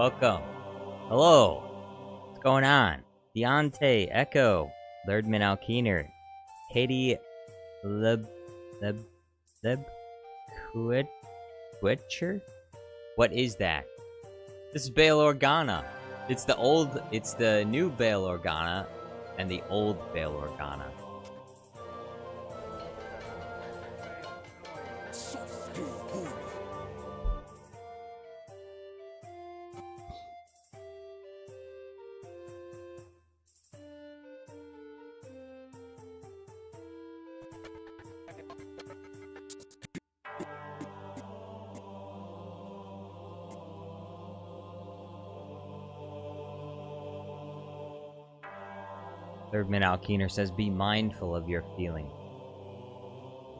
welcome. Hello. What's going on? Deontay, Echo, Lerdman Alkeener, Katie Quitcher? What is that? This is Bail Organa. It's the new Bail Organa and the old Bail Organa. Thurdman Alkeener says, be mindful of your feeling.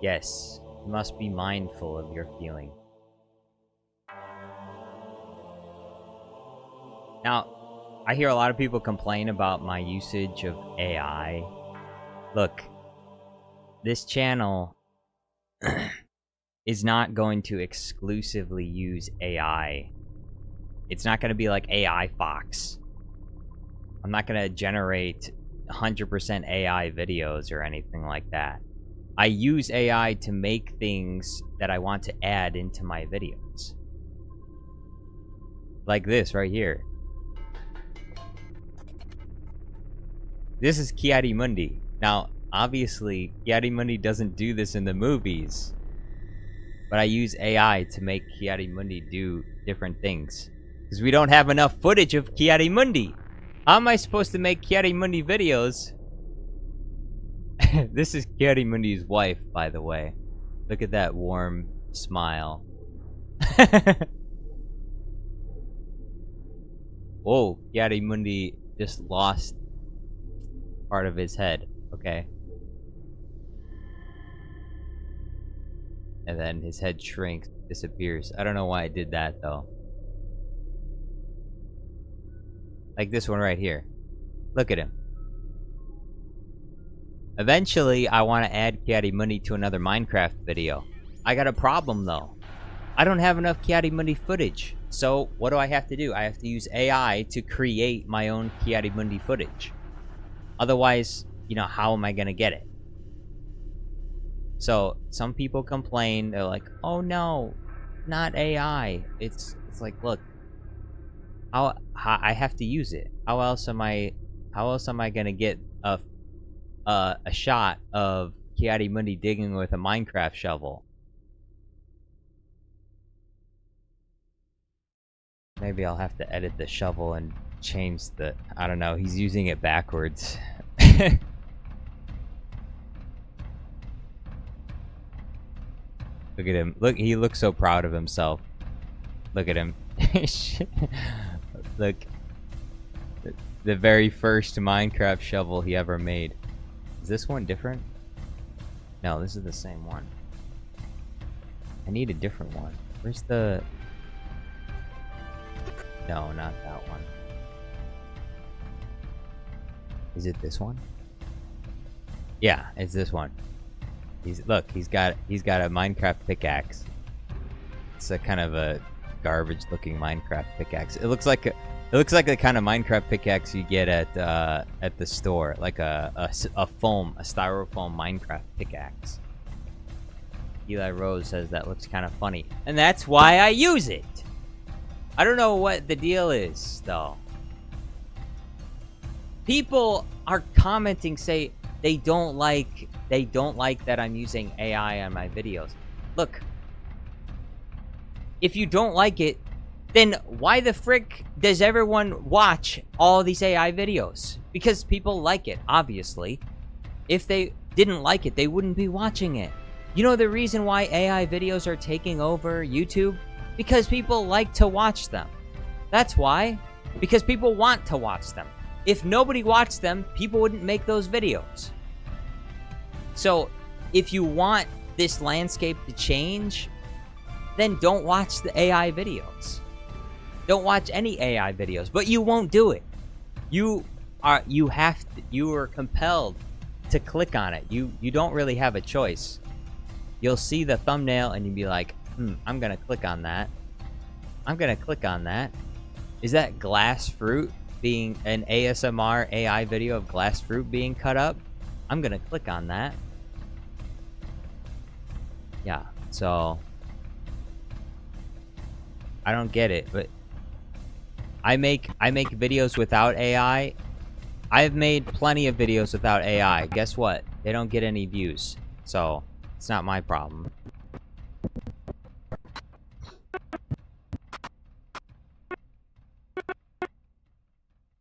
Yes, you must be mindful of your feeling. Now, I hear a lot of people complain about my usage of AI. Look, this channel is not going to exclusively use AI. It's not going to be like AI Fox. I'm not going to generate 100% AI videos or anything like that. I use AI to make things that I want to add into my videos. Like this right here. This is Kiadimundi. Now, obviously, Kiadimundi doesn't do this in the movies. But I use AI to make Kiadimundi do different things. Because we don't have enough footage of Kiadimundi. How am I supposed to make Kiadimundi videos? This is Kiadimundi's wife, by the way. Look at that warm smile. Whoa, Kiadimundi just lost part of his head. Okay. And then his head shrinks, disappears. I don't know why I did that, though. Like this one right here. Look at him. Eventually, I want to add Kiadimundi to another Minecraft video. I got a problem, though. I don't have enough Kiadimundi footage. So, what do I have to do? I have to use AI to create my own Kiadimundi footage. Otherwise, you know, how am I going to get it? So, some people complain. They're like, oh no, not AI. It's like, look. How I have to use it. How else am I gonna get a shot of Kiadimundi digging with a Minecraft shovel? Maybe I'll have to edit the shovel and change the... I don't know, he's using it backwards. Look at him. Look, he looks so proud of himself. Look at him. Look, the very first Minecraft shovel he ever made. Is this one different? No, this is the same one. I need a different one. Where's the... No, not that one. Is it this one? Yeah, it's this one. Look, he's got a Minecraft pickaxe. It's a kind of a garbage-looking Minecraft pickaxe. It looks like the kind of Minecraft pickaxe you get at the store, like a styrofoam Minecraft pickaxe. Eli Rose says that looks kind of funny, and that's why I use it. I don't know what the deal is, though. People are commenting, say they don't like that I'm using AI on my videos. Look. If you don't like it, then why the frick does everyone watch all these AI videos? Because people like it, obviously. If they didn't like it, they wouldn't be watching it. You know the reason why AI videos are taking over YouTube? Because people like to watch them. That's why. Because people want to watch them. If nobody watched them, people wouldn't make those videos. So, if you want this landscape to change, then don't watch the AI videos. Don't watch any AI videos, but you won't do it. You are compelled to click on it. You don't really have a choice. You'll see the thumbnail and you'll be like, I'm gonna click on that. I'm gonna click on that. Is that glass fruit being an ASMR AI video of glass fruit being cut up? I'm gonna click on that. Yeah, so I don't get it, but I make videos without AI. I've made plenty of videos without AI. Guess what? They don't get any views. So, it's not my problem.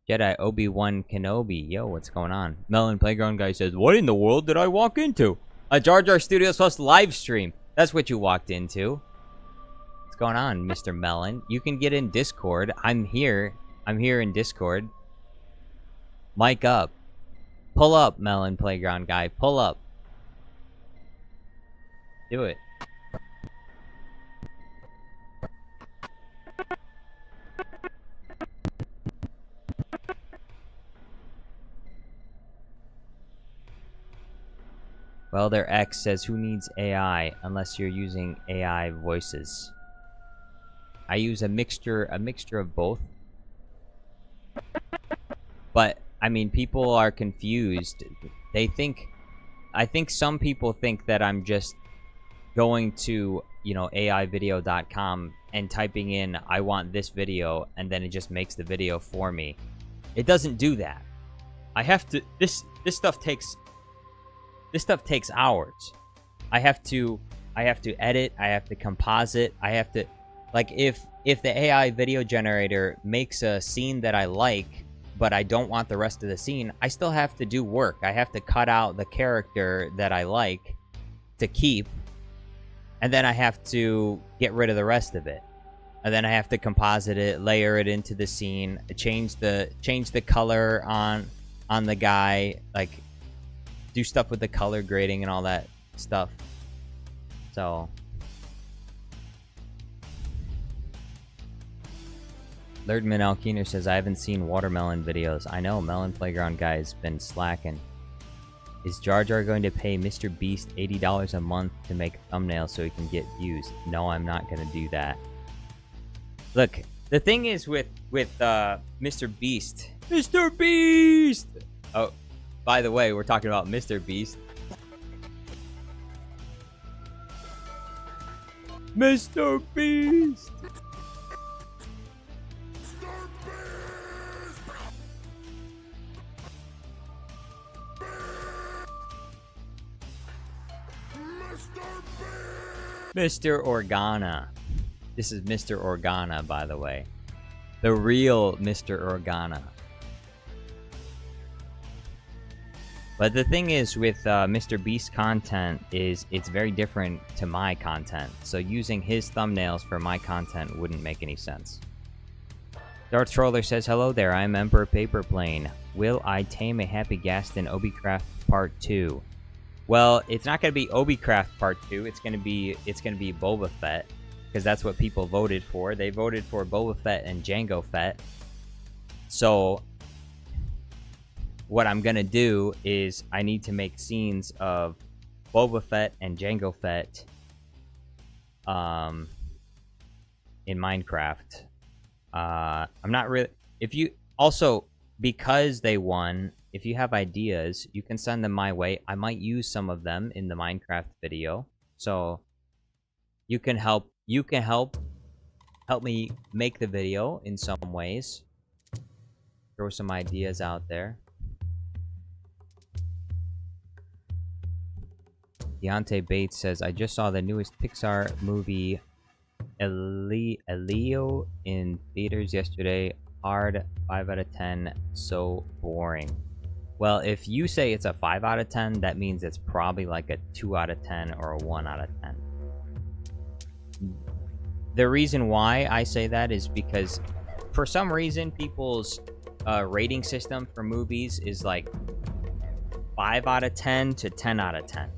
Jedi Obi-Wan Kenobi. Yo, what's going on? Melon Playground guy says, what in the world did I walk into? A Jar Jar Studios Plus live stream. That's what you walked into. What's going on, Mr. Melon? You can get in Discord. I'm here. I'm here in Discord. Mic up. Pull up, Melon Playground guy. Pull up. Do it. Well, their X says, who needs AI unless you're using AI voices? I use a mixture of both. But I mean, people are confused. I think some people think that I'm just going to, you know, AIvideo.com and typing in I want this video, and then it just makes the video for me. It doesn't do that. I have to this stuff takes hours. I have to edit, I have to composite, I have to, like, if the AI video generator makes a scene that I like, but I don't want the rest of the scene, I still have to do work. I have to cut out the character that I like to keep, and then I have to get rid of the rest of it. And then I have to composite it, layer it into the scene, change the color on the guy, like do stuff with the color grading and all that stuff. So Lerdman Alkeener says, I haven't seen watermelon videos. I know, Melon Playground guy's been slacking. Is Jar Jar going to pay Mr. Beast $80 a month to make thumbnails so he can get views? No, I'm not going to do that. Look, the thing is with Mr. Beast. Mr. Beast! Oh, by the way, we're talking about Mr. Beast. Mr. Beast! Mr. Organa. This is Mr. Organa, by the way. The real Mr. Organa. But the thing is with Mr. Beast content is it's very different to my content. So using his thumbnails for my content wouldn't make any sense. Darth Troller says, hello there, I'm Emperor Paperplane. Will I tame a Happy Gaston Obi-Craft Part 2? Well, it's not going to be Obi-Craft Part 2. It's going to be Boba Fett, because that's what people voted for. They voted for Boba Fett and Jango Fett. So what I'm going to do is I need to make scenes of Boba Fett and Jango Fett in Minecraft. I'm not really... If you... Also, because they won... If you have ideas, you can send them my way. I might use some of them in the Minecraft video. So you can help me make the video in some ways. Throw some ideas out there. Deontay Bates says, I just saw the newest Pixar movie Elio in theaters yesterday. Hard 5 out of 10. So boring. Well, if you say it's a 5 out of 10, that means it's probably like a 2 out of 10 or a 1 out of 10. The reason why I say that is because for some reason people's rating system for movies is like 5 out of 10 to 10 out of 10.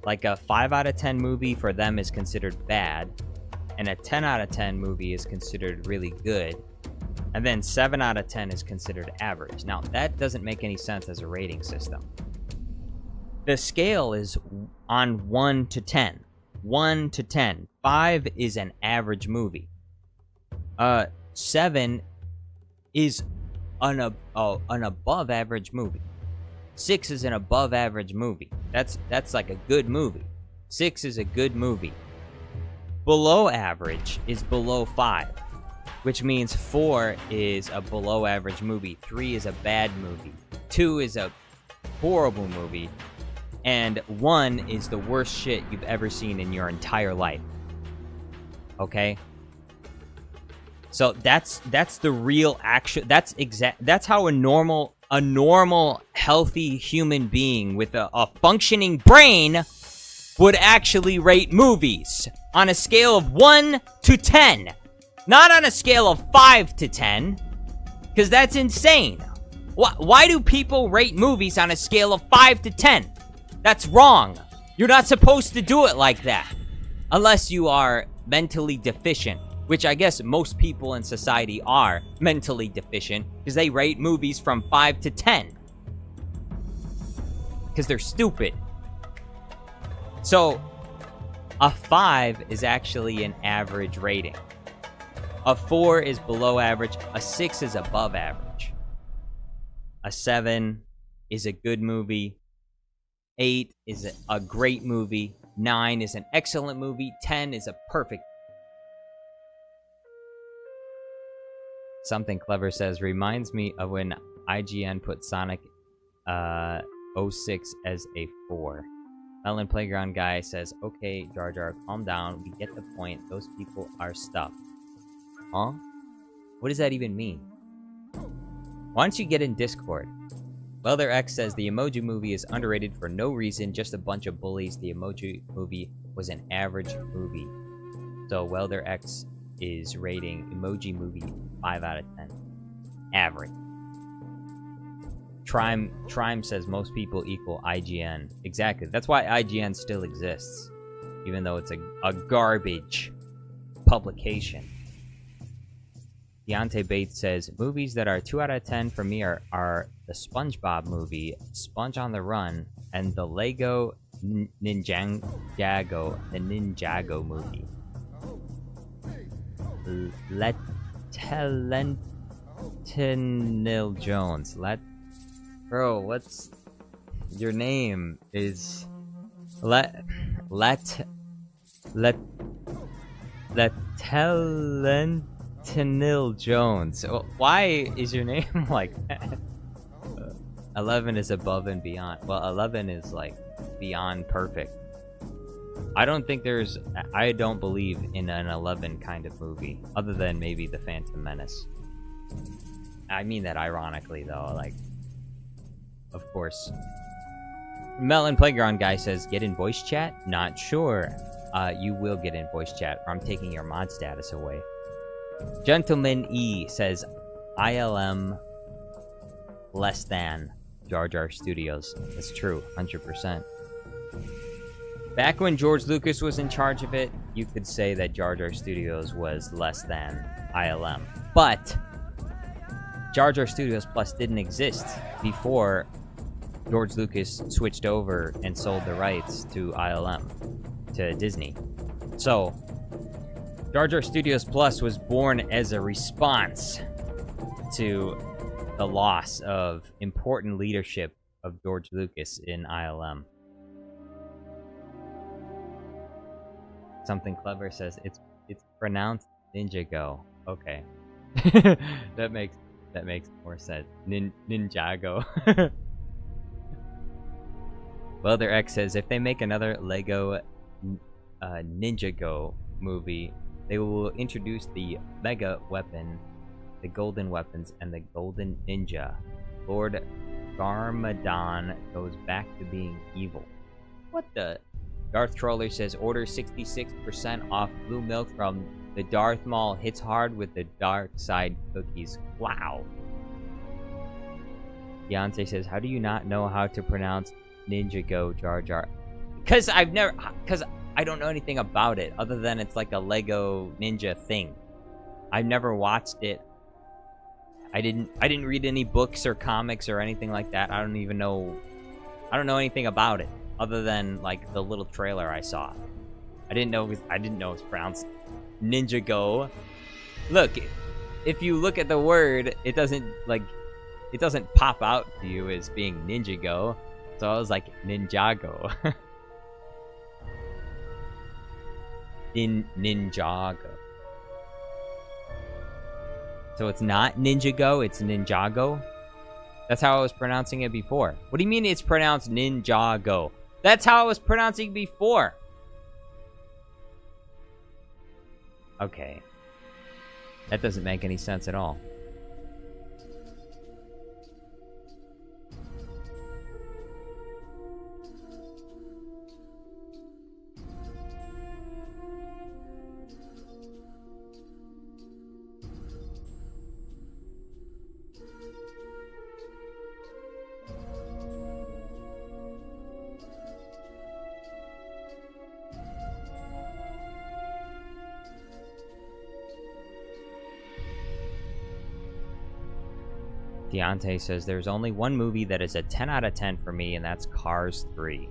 Like a 5 out of 10 movie for them is considered bad, and a 10 out of 10 movie is considered really good. And then 7 out of 10 is considered average. Now, that doesn't make any sense as a rating system. The scale is on 1 to 10. 1 to 10. 5 is an average movie. 7 is an above average movie. 6 is an above average movie. That's like a good movie. 6 is a good movie. Below average is below 5, which means 4 is a below average movie, 3 is a bad movie, 2 is a horrible movie, and 1 is the worst shit you've ever seen in your entire life. Okay? So that's the real action. That's how a normal healthy human being with a functioning brain would actually rate movies on a scale of 1 to 10. Not on a scale of 5 to 10, because that's insane. Why do people rate movies on a scale of 5 to 10? That's wrong. You're not supposed to do it like that. Unless you are mentally deficient, which I guess most people in society are mentally deficient, because they rate movies from 5 to 10. Because they're stupid. So, a 5 is actually an average rating. A 4 is below average. A 6 is above average. A 7 is a good movie. 8 is a great movie. 9 is an excellent movie. 10 is a perfect. Something Clever says, reminds me of when IGN put Sonic 06 as a 4. Melon Playground Guy says, okay, Jar Jar, calm down. We get the point. Those people are stuffed. Huh? What does that even mean? Why don't you get in Discord? Welder X says, the Emoji Movie is underrated for no reason, just a bunch of bullies. The Emoji Movie was an average movie. So Welder X is rating Emoji Movie 5 out of 10. Average. Trime says most people equal IGN. Exactly. That's why IGN still exists. Even though it's a garbage publication. Deontay Bates says, movies that are 2 out of 10 for me are the SpongeBob movie, Sponge on the Run, and the Lego Ninjago movie. Lentinil Jones. Bro, what's your name? Is Lentinil Jones. Why is your name like that? 11 is above and beyond. Well, 11 is like beyond perfect. I don't believe in an 11 kind of movie, other than maybe The Phantom Menace. I mean that ironically, though. Like, of course. Melon Playground Guy says, get in voice chat? Not sure. You will get in voice chat, or I'm taking your mod status away. Gentleman E says, ILM less than Jar Jar Studios. That's true, 100%. Back when George Lucas was in charge of it, you could say that Jar Jar Studios was less than ILM. But Jar Jar Studios Plus didn't exist before George Lucas switched over and sold the rights to ILM, to Disney. So, Jar Jar Studios Plus was born as a response to the loss of important leadership of George Lucas in ILM. Something Clever says it's pronounced Ninjago. Okay. that makes more sense. Ninjago. Welder X says, if they make another Lego Ninjago movie, they will introduce the Mega Weapon, the Golden Weapons, and the Golden Ninja. Lord Garmadon goes back to being evil. What the? Darth Troller says, order 66% off blue milk from the Darth Mall. Hits hard with the dark side cookies. Wow. Beyonce says, how do you not know how to pronounce Ninjago, Jar Jar? Because I don't know anything about it, other than it's like a Lego Ninja thing. I've never watched it. I didn't read any books or comics or anything like that. I don't know anything about it, other than like the little trailer I saw. I didn't know it was pronounced Ninjago. Look, if you look at the word, it doesn't pop out to you as being Ninjago. So I was like, Ninjago. Ninjago. So it's not Ninjago, it's Ninjago? That's how I was pronouncing it before. What do you mean it's pronounced Ninjago? That's how I was pronouncing before. Okay. That doesn't make any sense at all. Deontay says, there's only one movie that is a 10 out of 10 for me, and that's Cars 3.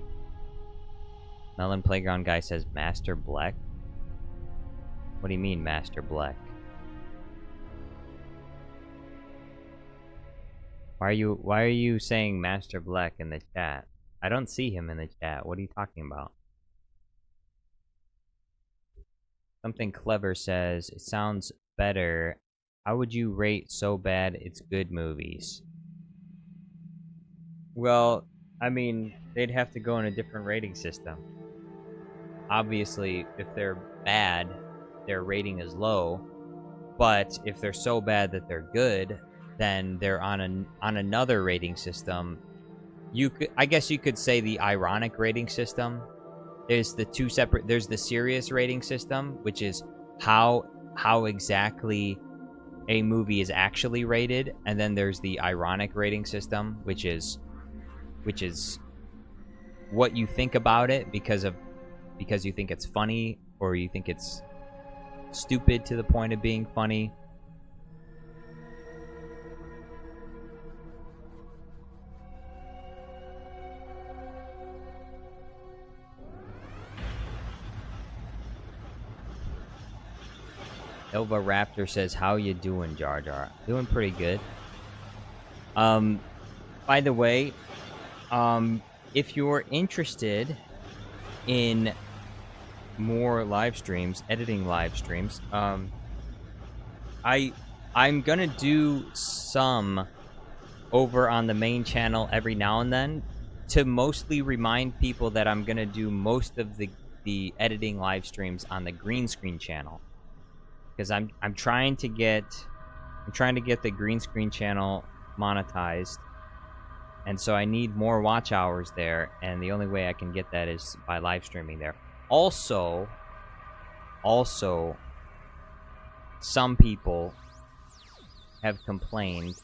Melon Playground Guy says, Master Black? What do you mean, Master Black? Why are you saying Master Black in the chat? I don't see him in the chat. What are you talking about? Something Clever says, it sounds better. How would you rate So Bad It's Good movies? Well, I mean, they'd have to go in a different rating system. Obviously, if they're bad, their rating is low. But if they're so bad that they're good, then they're on another rating system. I guess you could say the ironic rating system. There's the serious rating system, which is how exactly a movie is actually rated, and then there's the ironic rating system, which is what you think about it because you think it's funny, or you think it's stupid to the point of being funny. Elva Raptor says, how you doing, Jar Jar? Doing pretty good. By the way, if you're interested in more live streams, editing live streams, I'm gonna do some over on the main channel every now and then to mostly remind people that I'm gonna do most of the editing live streams on the green screen channel. Because I'm trying to get the green screen channel monetized, and so I need more watch hours there, and the only way I can get that is by live streaming there. Also, some people have complained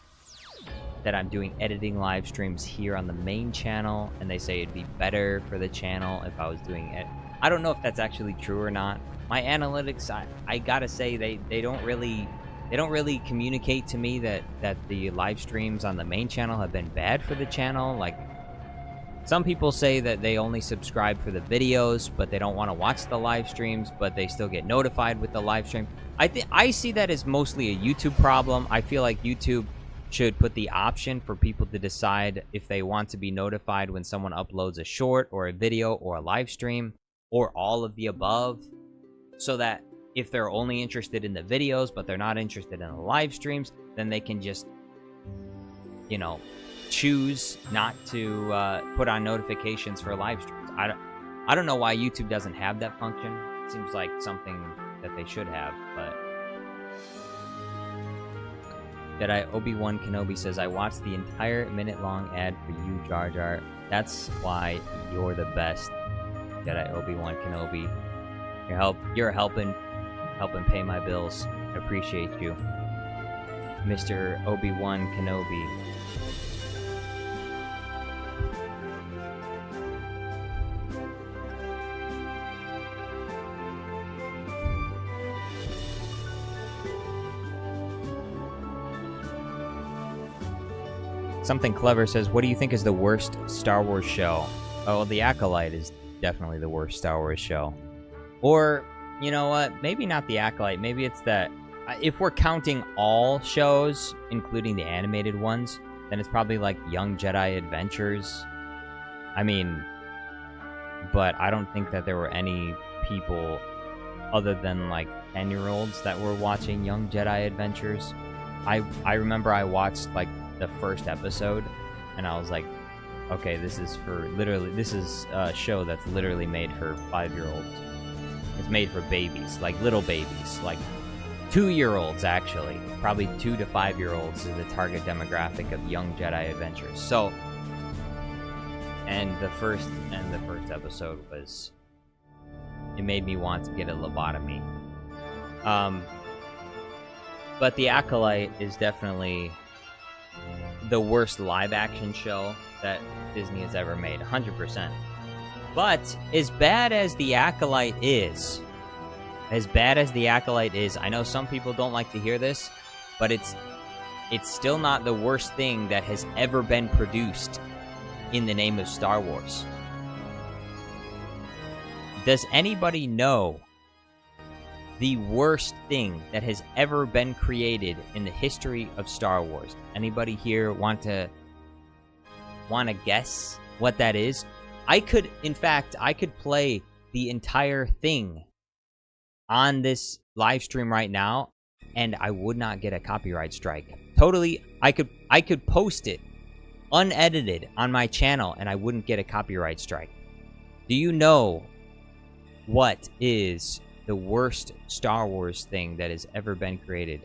that I'm doing editing live streams here on the main channel, and they say it'd be better for the channel if I was doing it. I don't know if that's actually true or not. My analytics, I gotta say, they don't really communicate to me that the live streams on the main channel have been bad for the channel. Like, some people say that they only subscribe for the videos, but they don't want to watch the live streams, but they still get notified with the live stream. I see that as mostly a YouTube problem. I feel like YouTube should put the option for people to decide if they want to be notified when someone uploads a short or a video or a live stream or all of the above. So that if they're only interested in the videos, but they're not interested in the live streams, then they can just, choose not to put on notifications for live streams. I don't know why YouTube doesn't have that function. It seems like something that they should have, but... Jedi Obi-Wan Kenobi says, I watched the entire minute-long ad for you, Jar Jar. That's why you're the best. Jedi Obi-Wan Kenobi. You're helping pay my bills. I appreciate you, Mr. Obi-Wan Kenobi. Something Clever says, what do you think is the worst Star Wars show? Oh, The Acolyte is definitely the worst Star Wars show. Or, you know what? Maybe not The Acolyte. Maybe it's that... if we're counting all shows, including the animated ones, then it's probably like Young Jedi Adventures. I mean, but I don't think that there were any people other than like 10-year-olds that were watching Young Jedi Adventures. I remember I watched like the first episode and I was like, okay, this is a show that's literally made for 5-year-olds. It's made for babies, like little babies, like 2-year-olds actually. Probably 2 to 5-year-olds is the target demographic of Young Jedi Adventures. So, and the first episode was, it made me want to get a lobotomy. But The Acolyte is definitely the worst live-action show that Disney has ever made, 100%. But as bad as The Acolyte is, I know some people don't like to hear this, but it's still not the worst thing that has ever been produced in the name of Star Wars. Does anybody know the worst thing that has ever been created in the history of Star Wars? Anybody here want to guess what that is? I could play the entire thing on this live stream right now, and I would not get a copyright strike. Totally, I could post it unedited on my channel, and I wouldn't get a copyright strike. Do you know what is the worst Star Wars thing that has ever been created?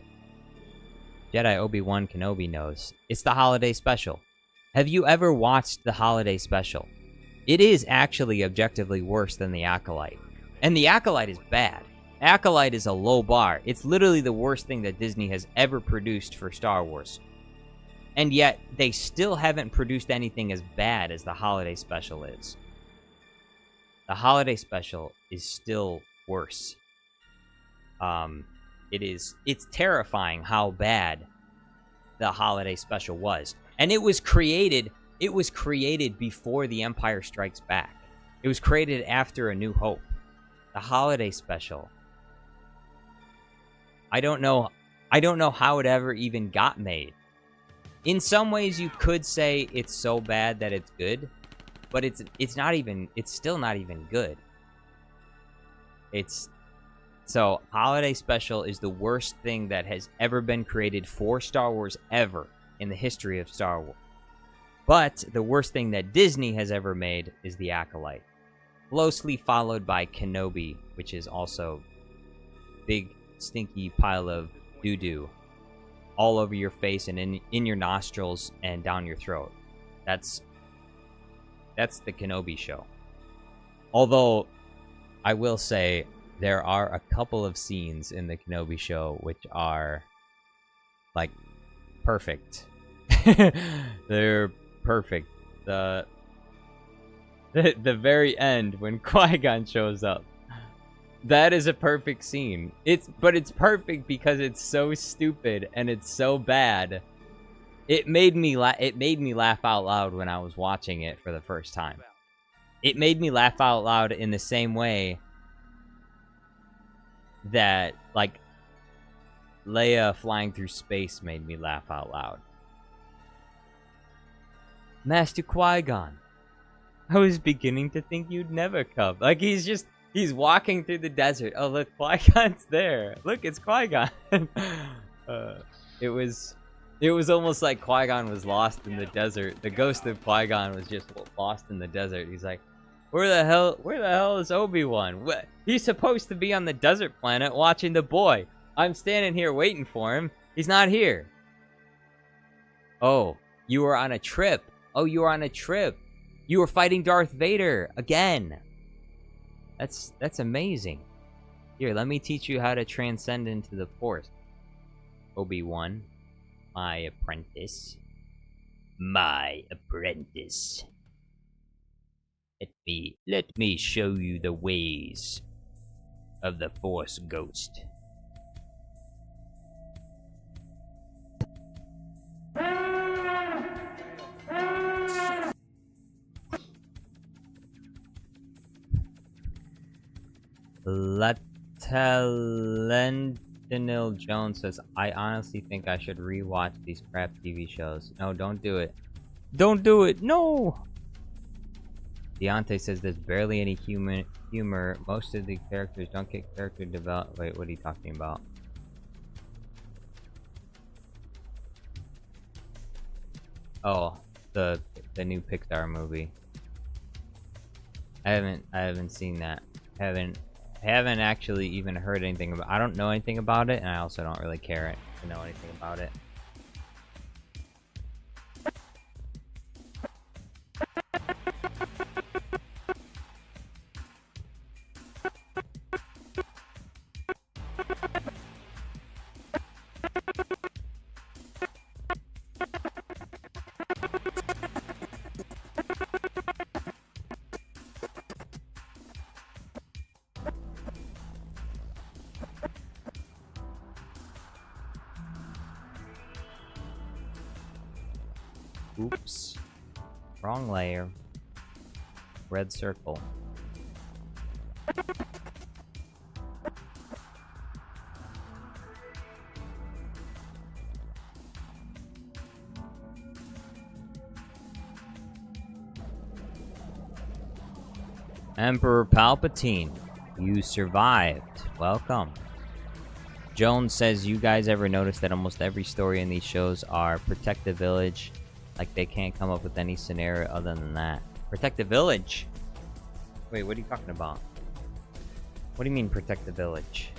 Jedi Obi-Wan Kenobi knows. It's the holiday special. Have you ever watched the holiday special? It is actually objectively worse than The Acolyte. And The Acolyte is bad. Acolyte is a low bar. It's literally the worst thing that Disney has ever produced for Star Wars. And yet, they still haven't produced anything as bad as the holiday special is. The holiday special is still worse. It's terrifying how bad the holiday special was. And it was created before The Empire Strikes Back. It was created after A New Hope. The holiday special, I don't know how it ever even got made. In some ways you could say it's so bad that it's good, but it's still not even good. So holiday special is the worst thing that has ever been created for Star Wars ever in the history of Star Wars. But the worst thing that Disney has ever made is The Acolyte. Closely followed by Kenobi, which is also big stinky pile of doo-doo all over your face and in your nostrils and down your throat. That's the Kenobi show. Although I will say there are a couple of scenes in the Kenobi show which are like perfect. They're perfect. The very end when Qui-Gon shows up. That is a perfect scene. But it's perfect because it's so stupid and it's so bad. It made me laugh out loud when I was watching it for the first time. It made me laugh out loud in the same way that like Leia flying through space made me laugh out loud. Master Qui-Gon, I was beginning to think you'd never come. Like he's walking through the desert. Oh look, Qui-Gon's there. Look, it's Qui-Gon. It was almost like Qui-Gon was lost in the desert. The ghost of Qui-Gon was just lost in the desert. He's like, where the hell is Obi-Wan? What? He's supposed to be on the desert planet watching the boy. I'm standing here waiting for him. He's not here. Oh, you were on a trip. You were fighting Darth Vader again. That's amazing. Here, let me teach you how to transcend into the Force. Obi-Wan, my apprentice. Let me show you the ways of the Force Ghost. Denil Jones says, I honestly think I should rewatch these crap TV shows. No, don't do it. Don't do it. No! Deontay says there's barely any humor. Most of the characters don't get character development. Wait, what are you talking about? Oh, the new Pixar movie. I haven't seen that. Haven't actually even heard anything about. I don't know anything about it, and I also don't really care to know anything about it. Oops. Wrong layer. Red circle. Emperor Palpatine, you survived. Welcome. Jones says, you guys ever notice that almost every story in these shows are protect the village? Like they can't come up with any scenario other than that. Protect the village? Wait, what are you talking about? What do you mean protect the village?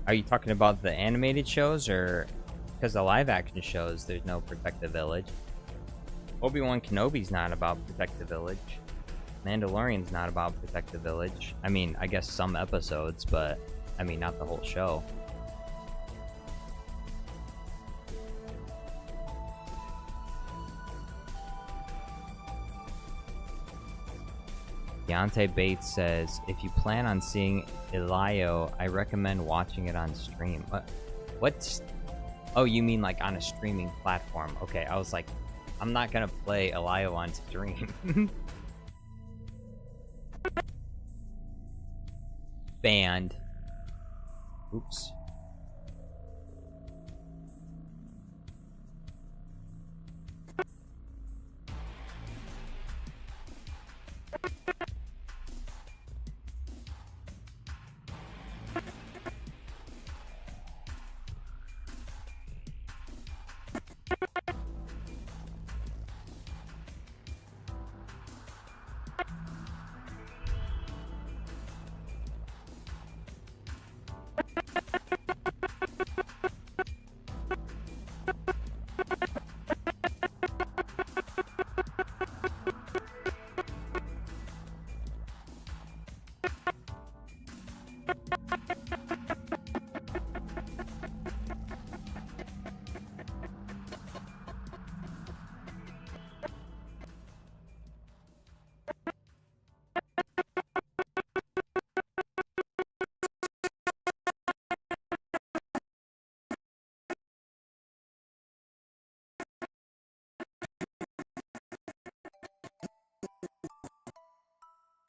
Are you talking about the animated shows, or because the live action shows there's no protect the village? Obi-Wan Kenobi's not about protect the village. Mandalorian's not about protect the village. I mean, I guess some episodes, but I mean not the whole show. Deontay Bates says, if you plan on seeing Elio, I recommend watching it on stream. What? Oh, you mean like on a streaming platform. Okay, I was like, I'm not gonna play Elio on stream. Banned. Oops.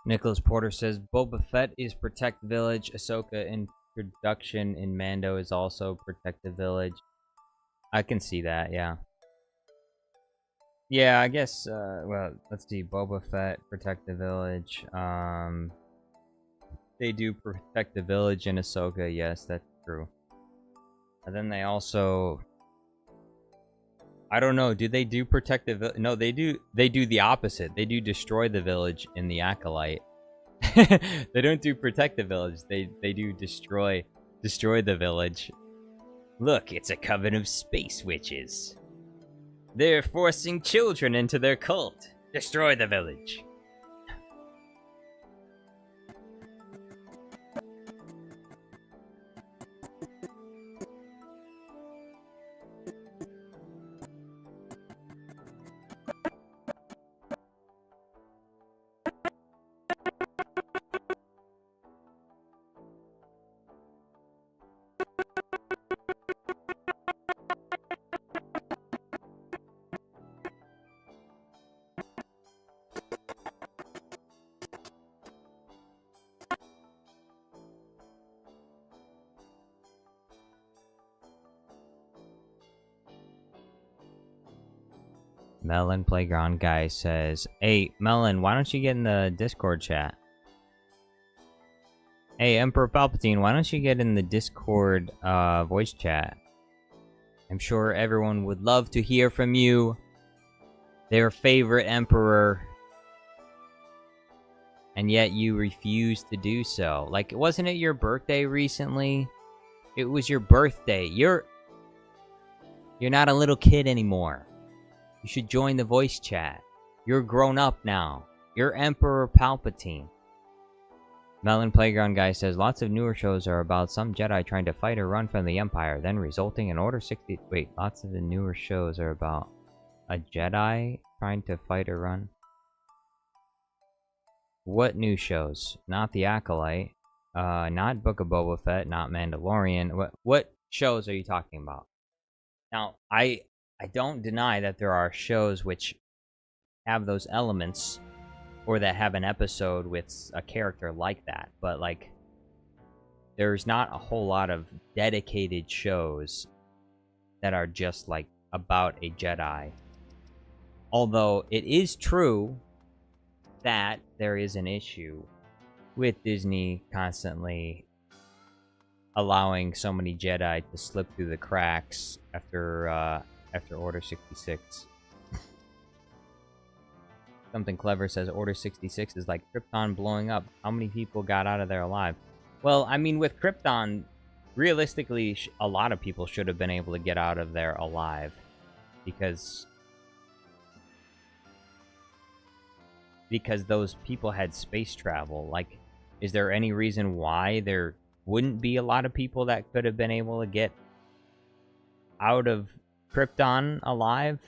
Nicholas Porter says Boba Fett is protect village. Ahsoka introduction in Mando is also protect the village. I can see that, yeah. Yeah, I guess. Well, let's see. Boba Fett protect the village. They do protect the village in Ahsoka. Yes, that's true. And then they also. I don't know. Do they do protect the village? No, they do. They do the opposite. They do destroy the village in the Acolyte. They don't do protect the village. They do destroy the village. Look, it's a coven of space witches. They're forcing children into their cult. Destroy the village. Melon Playground Guy says, hey, Melon, why don't you get in the Discord chat? Hey, Emperor Palpatine, why don't you get in the Discord voice chat? I'm sure everyone would love to hear from you. Their favorite Emperor. And yet you refuse to do so. Like, wasn't it your birthday recently? It was your birthday. You're not a little kid anymore. You should join the voice chat. You're grown up now. You're Emperor Palpatine. Melon Playground Guy says, lots of newer shows are about some Jedi trying to fight or run from the Empire, then resulting in Order 60... Wait, lots of the newer shows are about a Jedi trying to fight or run? What new shows? Not The Acolyte. Not Book of Boba Fett. Not Mandalorian. What shows are you talking about? Now, I don't deny that there are shows which have those elements, or that have an episode with a character like that, but like, there's not a whole lot of dedicated shows that are just like about a Jedi. Although it is true that there is an issue with Disney constantly allowing so many Jedi to slip through the cracks after Order 66. Something Clever says Order 66 is like Krypton blowing up. How many people got out of there alive? Well, I mean, with Krypton, realistically, a lot of people should have been able to get out of there alive. Because those people had space travel. Like, is there any reason why there wouldn't be a lot of people that could have been able to get out of Krypton alive?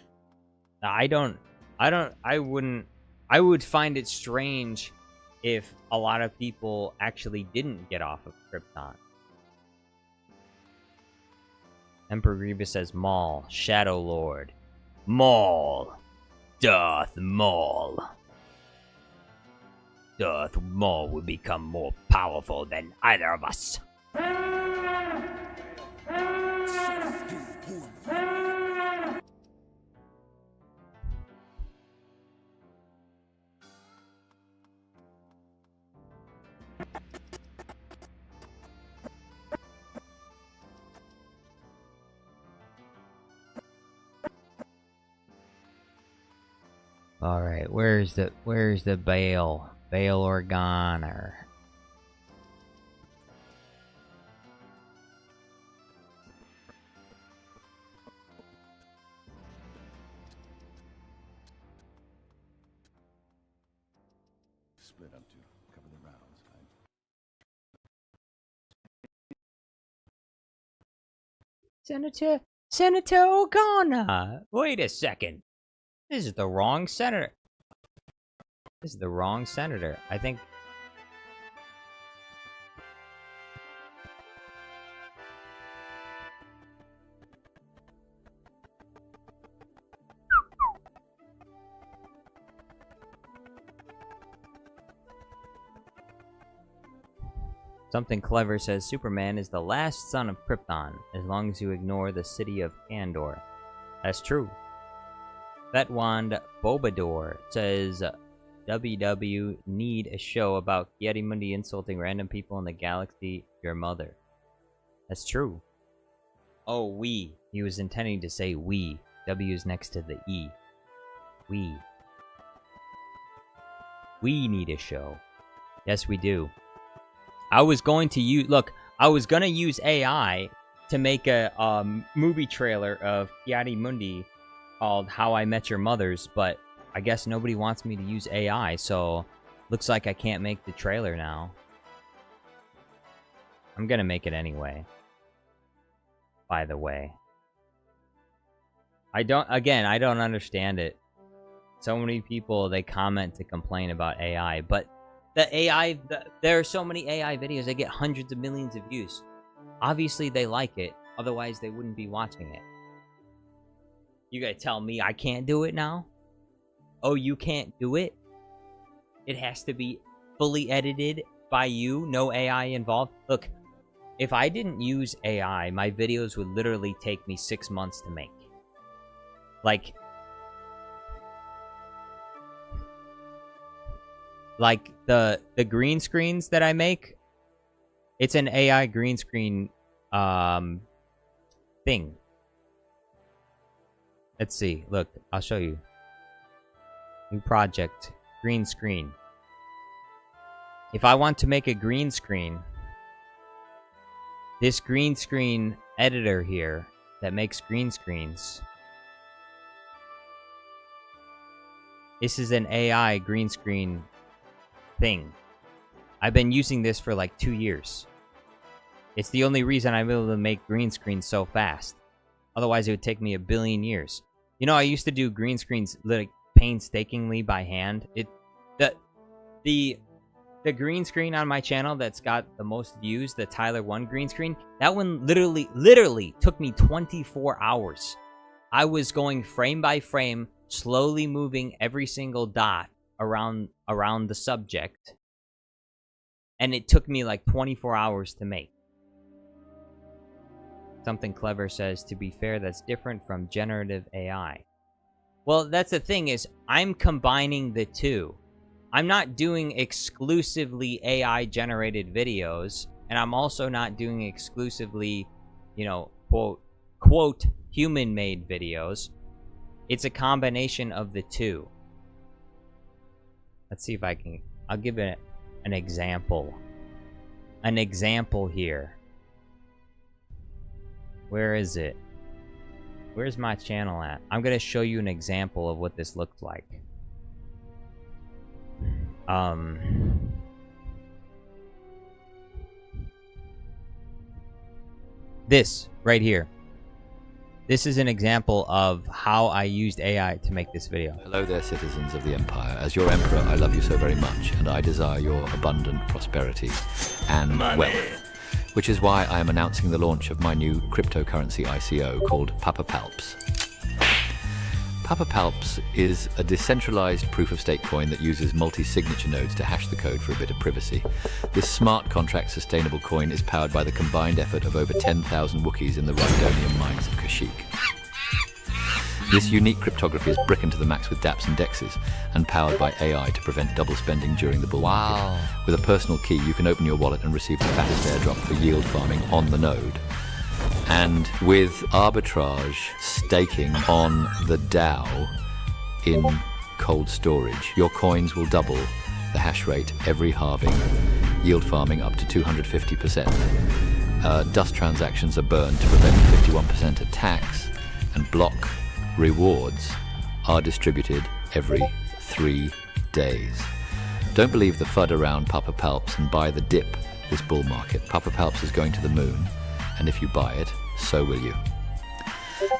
I would find it strange if a lot of people actually didn't get off of Krypton. Emperor Grievous says Maul, Shadow Lord. Maul. Darth Maul. Darth Maul will become more powerful than either of us. All right, where's the Bail Organa? Split up to cover the rounds. Senator Organa. Wait a second. This is the wrong senator. This is the wrong senator. I think. Something Clever says Superman is the last son of Krypton, as long as you ignore the city of Andor. That's true. Betwand Bobador says WW need a show about Yeti-Mundi insulting random people in the galaxy, your mother. That's true. Oh, we. He was intending to say we. W is next to the E. We. We need a show. Yes, we do. I was going to use... Look, I was going to use AI to make a movie trailer of Yeti-Mundi called How I Met Your Mothers, but I guess nobody wants me to use AI, so looks like I can't make the trailer now. I'm gonna make it anyway. By the way. I don't understand it. So many people, they comment to complain about AI, but the AI, there are so many AI videos, they get hundreds of millions of views. Obviously they like it, otherwise they wouldn't be watching it. You gotta tell me I can't do it now? Oh, you can't do it? It has to be fully edited by you, no AI involved? Look, if I didn't use AI, my videos would literally take me 6 months to make. Like, like the green screens that I make, it's an AI green screen thing. Let's see. Look, I'll show you. New project, green screen. If I want to make a green screen, this green screen editor here that makes green screens, this is an AI green screen thing. I've been using this for like 2 years. It's the only reason I'm able to make green screens so fast. Otherwise, it would take me a billion years. You know, I used to do green screens like painstakingly by hand. The green screen on my channel that's got the most views, the Tyler 1 green screen, that one literally took me 24 hours. I was going frame by frame, slowly moving every single dot around the subject, and it took me like 24 hours to make. Something Clever says, to be fair, that's different from generative AI. Well, that's the thing, is I'm combining the two. I'm not doing exclusively AI-generated videos, and I'm also not doing exclusively, you know, quote, human-made videos. It's a combination of the two. Let's see if I can... I'll give it an example. An example here. Where is it? Where's my channel at? I'm gonna show you an example of what this looks like. This right here. This is an example of how I used AI to make this video. Hello there, citizens of the Empire. As your Emperor, I love you so very much, and I desire your abundant prosperity and wealth. Which is why I am announcing the launch of my new cryptocurrency ICO called Palps. Palps is a decentralized proof-of-stake coin that uses multi-signature nodes to hash the code for a bit of privacy. This smart contract sustainable coin is powered by the combined effort of over 10,000 Wookiees in the Rhydonian mines of Kashyyyk. This unique cryptography is brickened to the max with dApps and DEXs, and powered by AI to prevent double spending during the bull market. With a personal key, you can open your wallet and receive the fattest airdrop for yield farming on the node. And with arbitrage staking on the DAO in cold storage, your coins will double the hash rate every halving, yield farming up to 250%. Dust transactions are burned to prevent 51% of tax, and block rewards are distributed every 3 days. Don't believe the FUD around Palps and buy the dip this bull market. Palps is going to the moon, and if you buy it, so will you.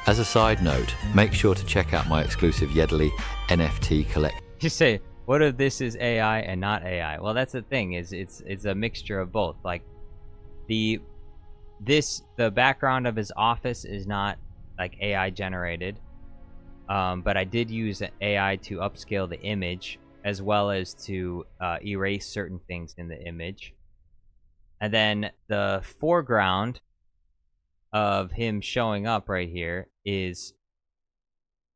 As a side note, make sure to check out my exclusive Yedley NFT collection. You say, what if this is AI and not AI? Well, that's the thing, is it's a mixture of both. Like the background of his office is not like AI generated. But I did use AI to upscale the image, as well as to erase certain things in the image. And then the foreground of him showing up right here is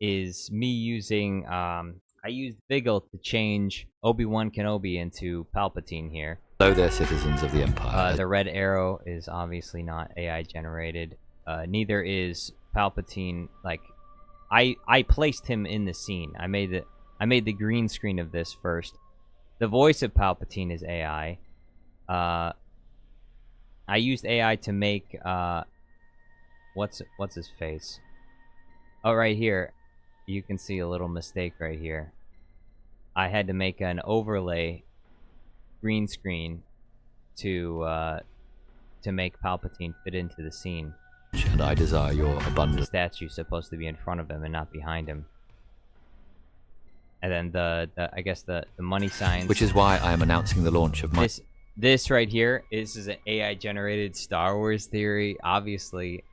me using... I used Vigil to change Obi-Wan Kenobi into Palpatine here. Hello there, citizens of the Empire. The red arrow is obviously not AI generated. Neither is Palpatine, like... I placed him in the scene. I made the green screen of this first. The voice of Palpatine is AI. I used AI to make what's his face? Oh, right here. You can see a little mistake right here. I had to make an overlay green screen to make Palpatine fit into the scene. And I desire your abundance. The statue's supposed to be in front of him and not behind him. And then I guess the money signs. Which is why I am announcing the launch of my... This right here is an AI generated Star Wars theory. Obviously,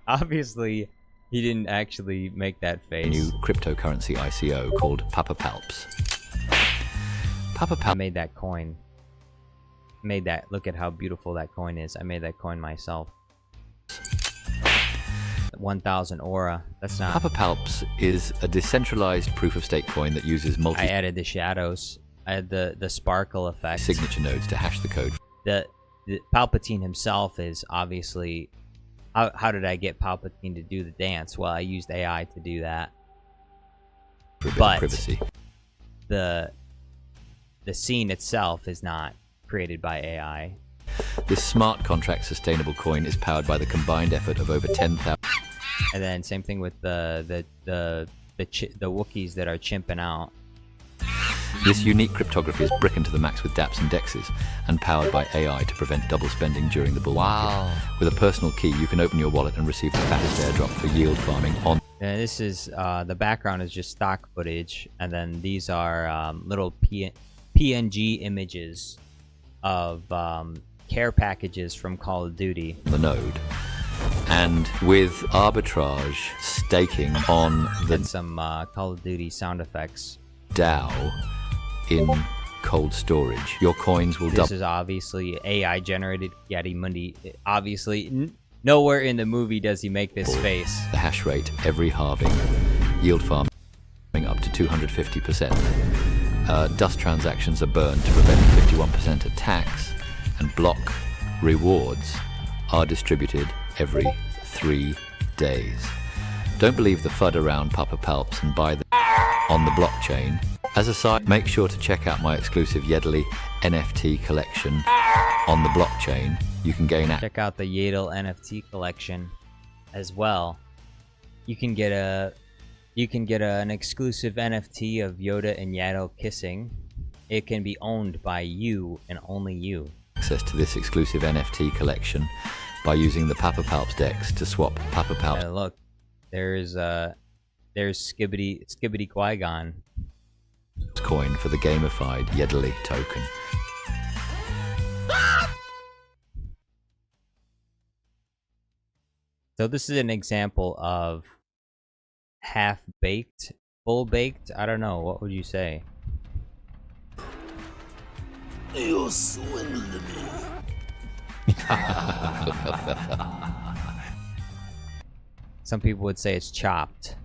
he didn't actually make that face. A new cryptocurrency ICO called Palps. I made that coin. Look at how beautiful that coin is. I made that coin myself. 1,000 aura. That's not... Palps is a decentralized proof-of-stake coin that uses I added the shadows. the sparkle effect. Signature nodes to hash the code. The Palpatine himself is obviously. How did I get Palpatine to do the dance? Well, I used AI to do that. For a bit of privacy. The scene itself is not created by AI. This smart contract sustainable coin is powered by the combined effort of over 10,000. And then same thing with the Wookiees that are chimping out. This unique cryptography is brickened to the max with dApps and DEXs and powered by AI to prevent double spending during the bull market. With a personal key, you can open your wallet and receive the fattest airdrop for yield farming on. And this is the background is just stock footage, and then these are little PNG images of care packages from Call of Duty. The node. And with arbitrage staking on the and some Call of Duty sound effects. DAO in cold storage, your coins will double. This is obviously AI generated Yeti Mundi. Obviously, nowhere in the movie does he make this face. The hash rate every halving, yield farming up to 250%. Dust transactions are burned to prevent 51% of tax, and block rewards are distributed every 3 days. Don't believe the FUD around Papa Palps and buy them on the blockchain. As a side, make sure to check out my exclusive Yedley NFT collection on the blockchain. You can gain access. Check out the Yedel NFT collection as well. You can get an exclusive NFT of Yoda and Yaddle kissing. It can be owned by you and only you. Access to this exclusive NFT collection by using the Papa Palps decks to swap Papa Palps. Look, there's Skibbity Qui-Gon coin for the gamified Yedley token. So this is an example of half-baked, full-baked. I don't know. What would you say? You swindled me. Some people would say it's chopped.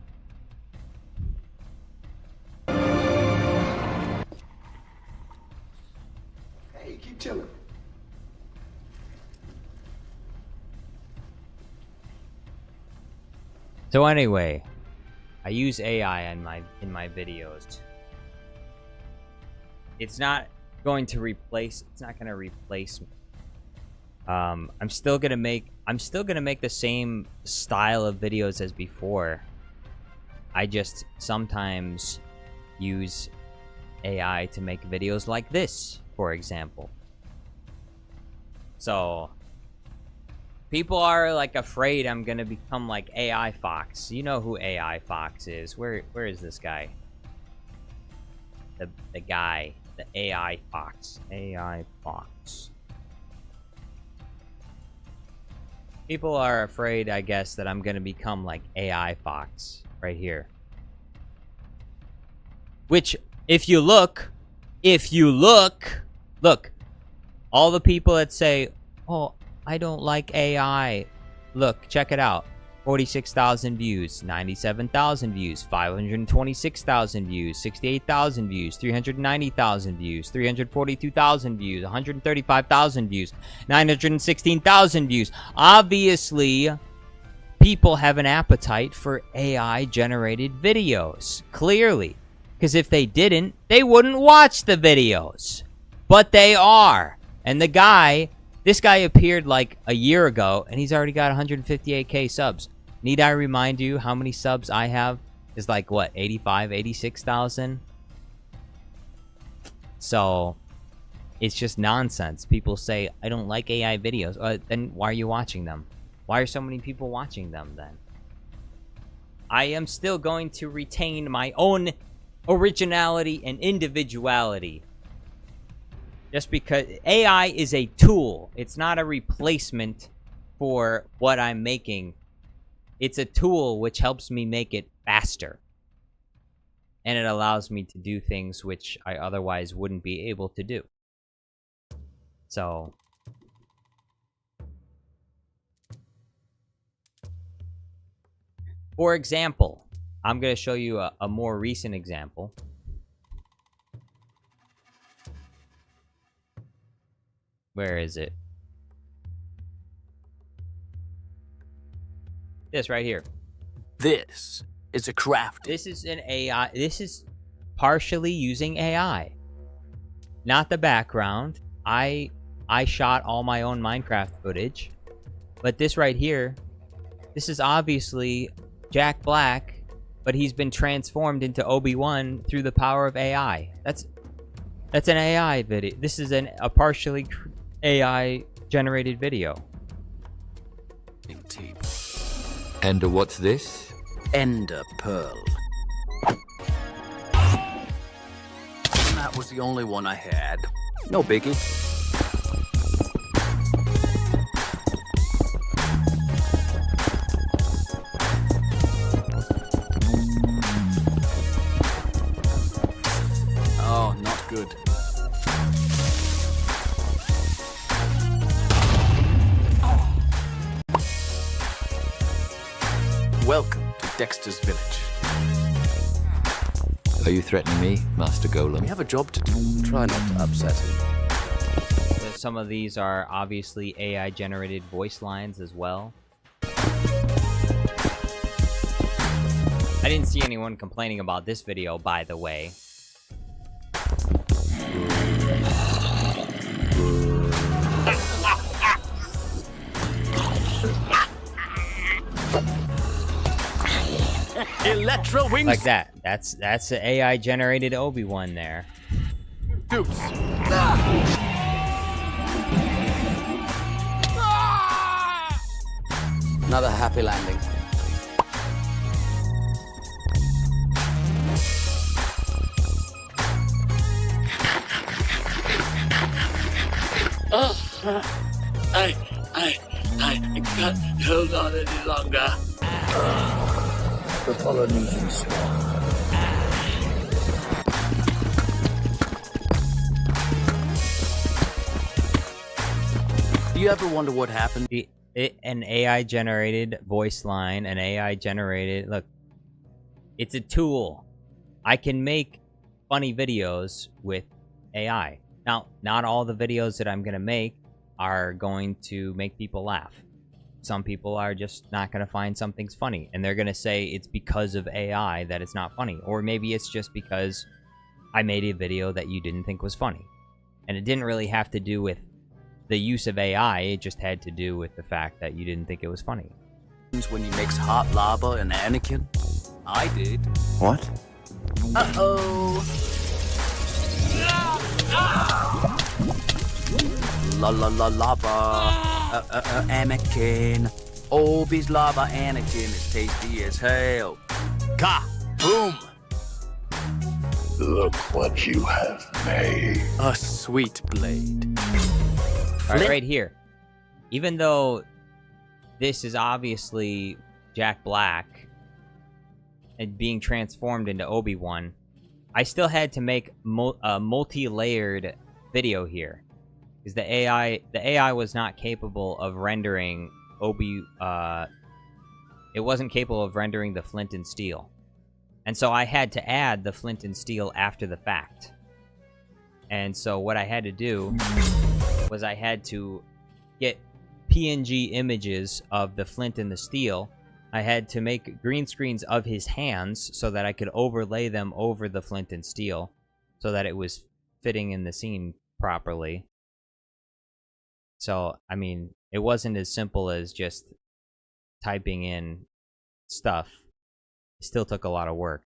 Hey, keep chilling. So anyway, I use AI in my videos. It's not going to replace. It's not going to replace me. I'm still gonna make the same style of videos as before. I just sometimes use AI to make videos like this, for example. So people are like afraid I'm gonna become like AI Fox. You know who AI Fox is. Where is this guy? The guy, the AI Fox. AI Fox. People are afraid, I guess, that I'm gonna become like AI Fox right here. Which, if you look, look, all the people that say, "Oh, I don't like AI," look, check it out. 46,000 views, 97,000 views, 526,000 views, 68,000 views, 390,000 views, 342,000 views, 135,000 views, 916,000 views. Obviously, people have an appetite for AI-generated videos. Clearly. Because if they didn't, they wouldn't watch the videos. But they are. And this guy appeared like a year ago, and he's already got 158k subs. Need I remind you how many subs I have? Is like, what, 85, 86,000? So, it's just nonsense. People say, I don't like AI videos. Then why are you watching them? Why are so many people watching them then? I am still going to retain my own originality and individuality. Just because AI is a tool. It's not a replacement for what I'm making. It's a tool which helps me make it faster. And it allows me to do things which I otherwise wouldn't be able to do. So, for example, I'm going to show you a more recent example. Where is it? This right here. This is a craft. This is an AI. This is partially using AI. Not the background. I shot all my own Minecraft footage. But this right here, this is obviously Jack Black, but he's been transformed into Obi-Wan through the power of AI. That's an AI video. This is a partially AI generated video. Tape. And what's this? Ender pearl. That was the only one I had. No biggie. Oh, not good. Welcome to Dexter's Village. Are you threatening me, Master We Golem? have a job to do. Try not to upset him. Some of these are obviously AI generated voice lines as well. I didn't see anyone complaining about this video, by the way. Electro wings. Like that. That's the AI generated Obi-Wan there. Dupes. Another happy landing. I can't hold on any longer. The Polynesian swan. Do you ever wonder what happened? An AI generated voice line, an AI generated... Look, it's a tool. I can make funny videos with AI. Now, not all the videos that I'm going to make are going to make people laugh. Some people are just not going to find something's funny, and they're going to say it's because of AI that it's not funny. Or maybe it's just because I made a video that you didn't think was funny. And it didn't really have to do with the use of AI, it just had to do with the fact that you didn't think it was funny. When he makes hot lava and Anakin? I did. What? Uh-oh. La la la lava. Anakin. Obi's lava Anakin is tasty as hell. Ka! Boom! Look what you have made. A sweet blade. Alright, right here. Even though this is obviously Jack Black and being transformed into Obi-Wan, I still had to make a multi-layered video here. Because the AI was not capable of rendering it wasn't capable of rendering the flint and steel. And so I had to add the flint and steel after the fact. And so what I had to do was I had to get PNG images of the flint and the steel. I had to make green screens of his hands so that I could overlay them over the flint and steel so that it was fitting in the scene properly. So, I mean, it wasn't as simple as just typing in stuff. It still took a lot of work.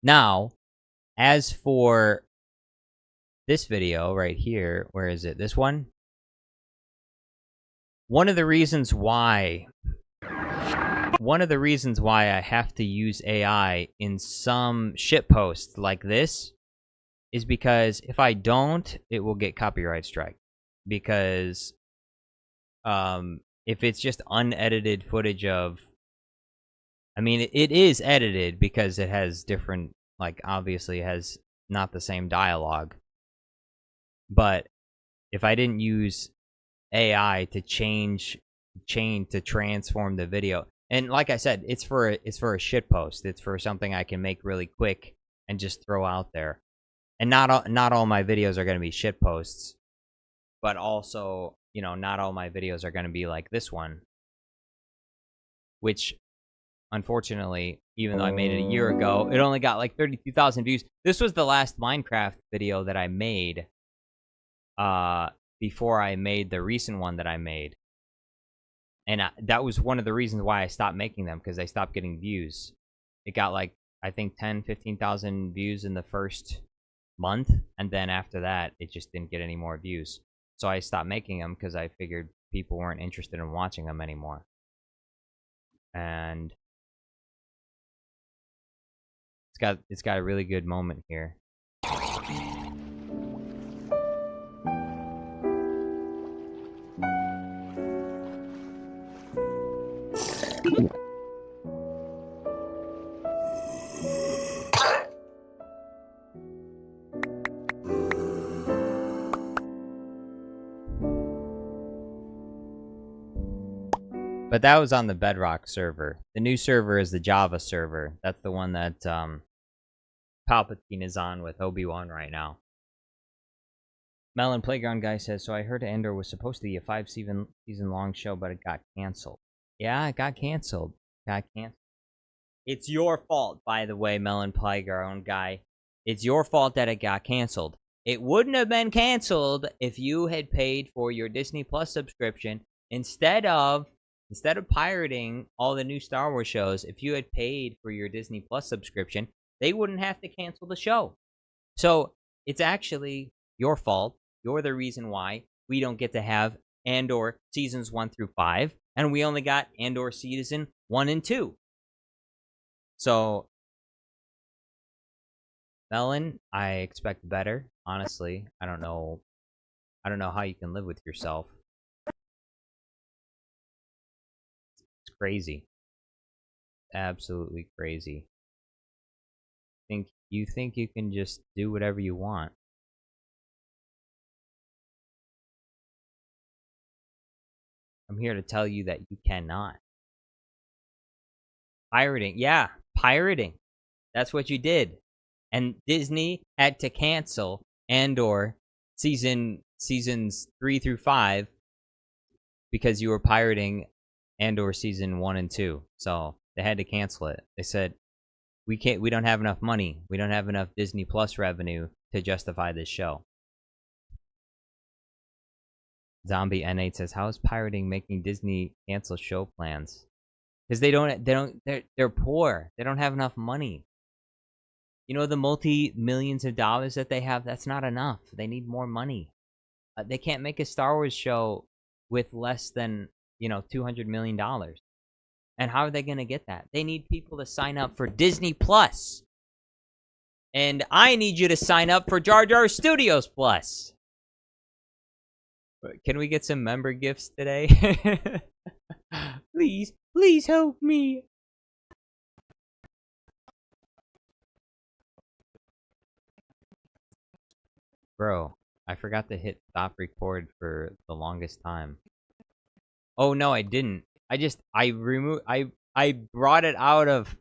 Now, as for this video right here, where is it? This one? One of the reasons why I have to use AI in some shitposts like this is because if I don't, it will get copyright strike. Because if it's just unedited footage of... I mean, it is edited because it has different... Like, obviously it has not the same dialogue. But if I didn't use AI to to transform the video, and like I said, it's for a shit post. It's for something I can make really quick and just throw out there. And not all my videos are going to be shit posts, but also, you know, not all my videos are going to be like this one, which unfortunately, even though I made it a year ago, it only got like 32,000 views. This was the last Minecraft video that I made before I made the recent one that I made. And that was one of the reasons why I stopped making them, because they stopped getting views. It got like, I think 10, 15,000 views in the first month, and then after that, it just didn't get any more views. So I stopped making them because I figured people weren't interested in watching them anymore. And it's got a really good moment here. But that was on the Bedrock server. The new server is the Java server. That's the one that Palpatine is on with Obi-Wan right now. Melon Playground Guy says, so I heard Andor was supposed to be a 5-season long show, but it got canceled. Yeah, it got canceled. It's your fault, by the way, Melon Playground Guy. It's your fault that it got canceled. It wouldn't have been canceled if you had paid for your Disney Plus subscription instead of pirating all the new Star Wars shows. If you had paid for your Disney Plus subscription, they wouldn't have to cancel the show. So it's actually your fault. You're the reason why we don't get to have Andor seasons 1 through 5, and we only got Andor season 1 and 2. So, Melon, I expect better. Honestly, I don't know how you can live with yourself. It's crazy. Absolutely crazy. You think you can just do whatever you want. I'm here to tell you that you cannot. Pirating. Yeah, pirating. That's what you did. And Disney had to cancel Andor seasons 3 through 5 because you were pirating Andor season 1 and 2. So they had to cancel it. They said, we don't have enough money. We don't have enough Disney Plus revenue to justify this show. Zombie N8 says, how is pirating making Disney cancel show plans? Because they're poor. They don't have enough money. You know, the multi-millions of dollars that they have, that's not enough. They need more money. They can't make a Star Wars show with less than, $200 million. And how are they going to get that? They need people to sign up for Disney Plus. And I need you to sign up for Jar Jar Studios Plus. Can we get some member gifts today? Please help me. Bro, I forgot to hit stop record for the longest time. Oh no, I didn't. I brought it out of,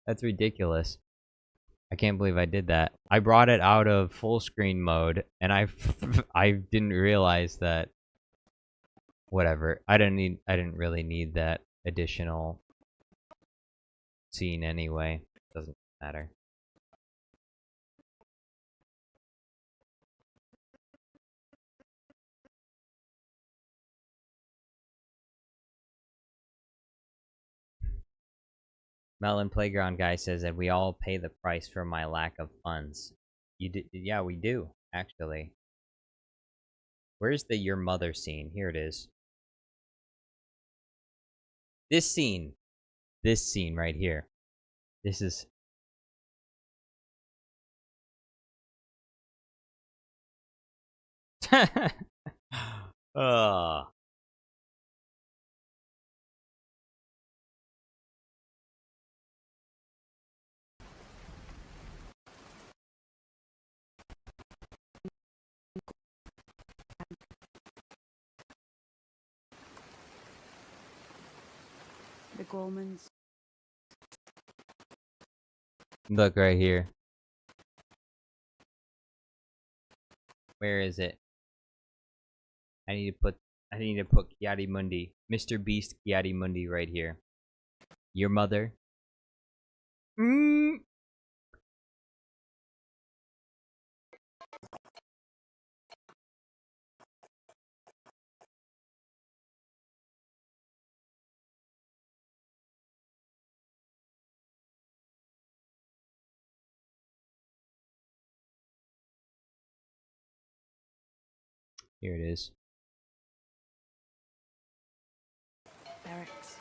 that's ridiculous. I can't believe I did that. I brought it out of full screen mode, and I didn't realize that. Whatever. I didn't really need that additional scene anyway. Doesn't matter. Melon Playground Guy says that we all pay the price for my lack of funds. Yeah, we do, actually. Where's the your mother scene? Here it is. This scene right here. This is The Gormans. Look right here. Where is it? I need to put Kiadi Mundi, Mr. Beast Kiadi Mundi right here. Your mother. Mm. Here it is. Barracks.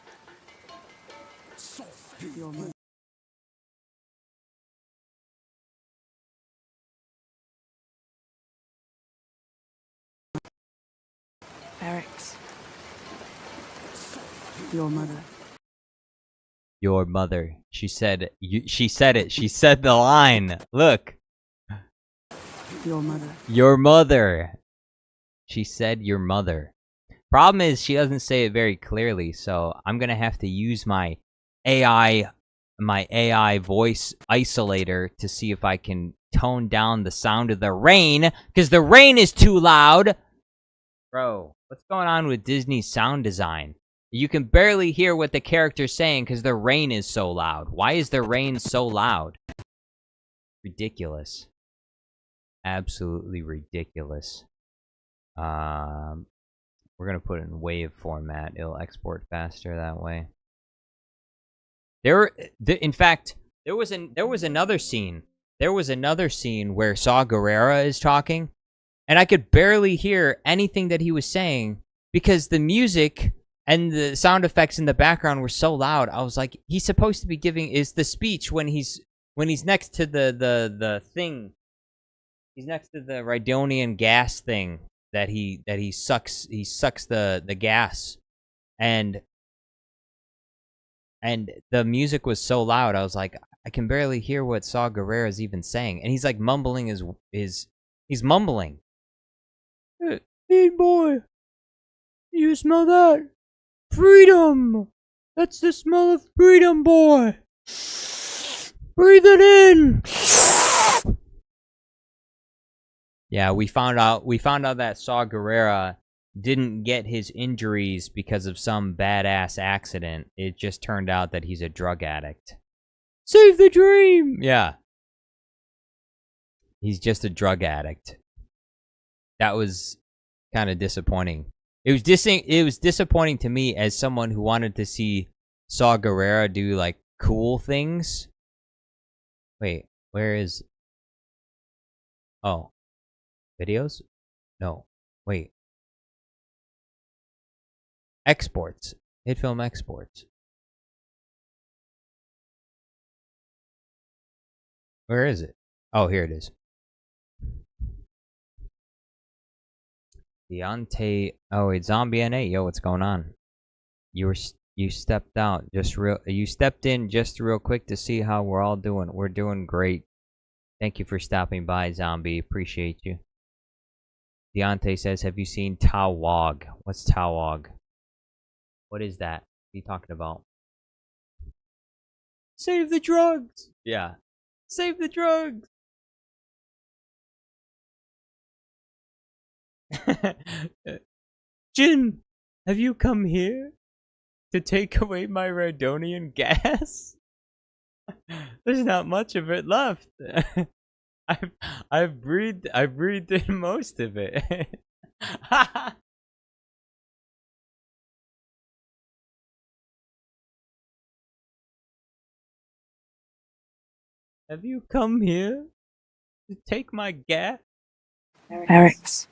Your mother. Barracks. Your mother. Your mother. She said. She said it. She said the line. Look. Your mother. Your mother. She said your mother. Problem is, she doesn't say it very clearly, so I'm gonna have to use my AI voice isolator to see if I can tone down the sound of the rain, because the rain is too loud. Bro, what's going on with Disney's sound design? You can barely hear what the character's saying because the rain is so loud. Why is the rain so loud? Ridiculous. Absolutely ridiculous. We're gonna put it in wave format. It'll export faster that way. In fact, there was another scene. There was another scene where Saw Gerrera is talking, and I could barely hear anything that he was saying because the music and the sound effects in the background were so loud. I was like, he's supposed to be giving is the speech when he's next to the thing. He's next to the Rhydonian gas thing that he sucks the gas, and the music was so loud. I was like, I can barely hear what Saw Gerrera is even saying, and he's like mumbling he's mumbling. Hey boy, you smell that? Freedom! That's the smell of freedom, boy! Breathe it in! Yeah, we found out that Saw Gerrera didn't get his injuries because of some badass accident. It just turned out that he's a drug addict. Save the dream! Yeah. He's just a drug addict. That was kind of disappointing. It was disappointing to me as someone who wanted to see Saw Gerrera do like cool things. Wait, where is? Oh, videos? No, wait. Exports. Hit film exports. Where is it? Oh, here it is. Deontay. Oh wait, Zombie N8. Yo, what's going on? You stepped out you stepped in just real quick to see how we're all doing. We're doing great. Thank you for stopping by, Zombie. Appreciate you. Deontay says, have you seen Tawog? What's Tawog? What is that? What are you talking about? Save the drugs! Yeah. Save the drugs! Jin, have you come here to take away my Rhydonian gas? There's not much of it left. I've breathed in most of it. Have you come here to take my gas? Barracks.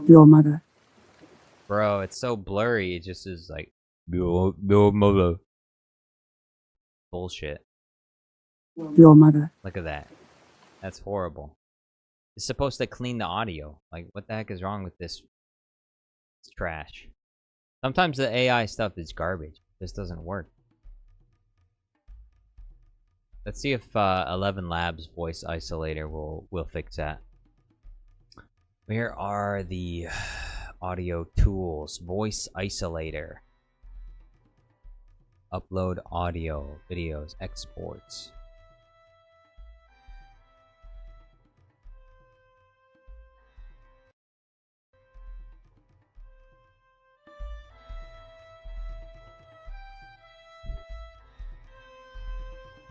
Your mother. Bro, it's so blurry. It just is like your mother. Bullshit. Your mother. Look at that. That's horrible. It's supposed to clean the audio. Like, what the heck is wrong with this? It's trash. Sometimes the AI stuff is garbage. This doesn't work. Let's see if 11 Labs voice isolator will fix that. Where are the audio tools? Voice isolator. Upload audio, videos, exports.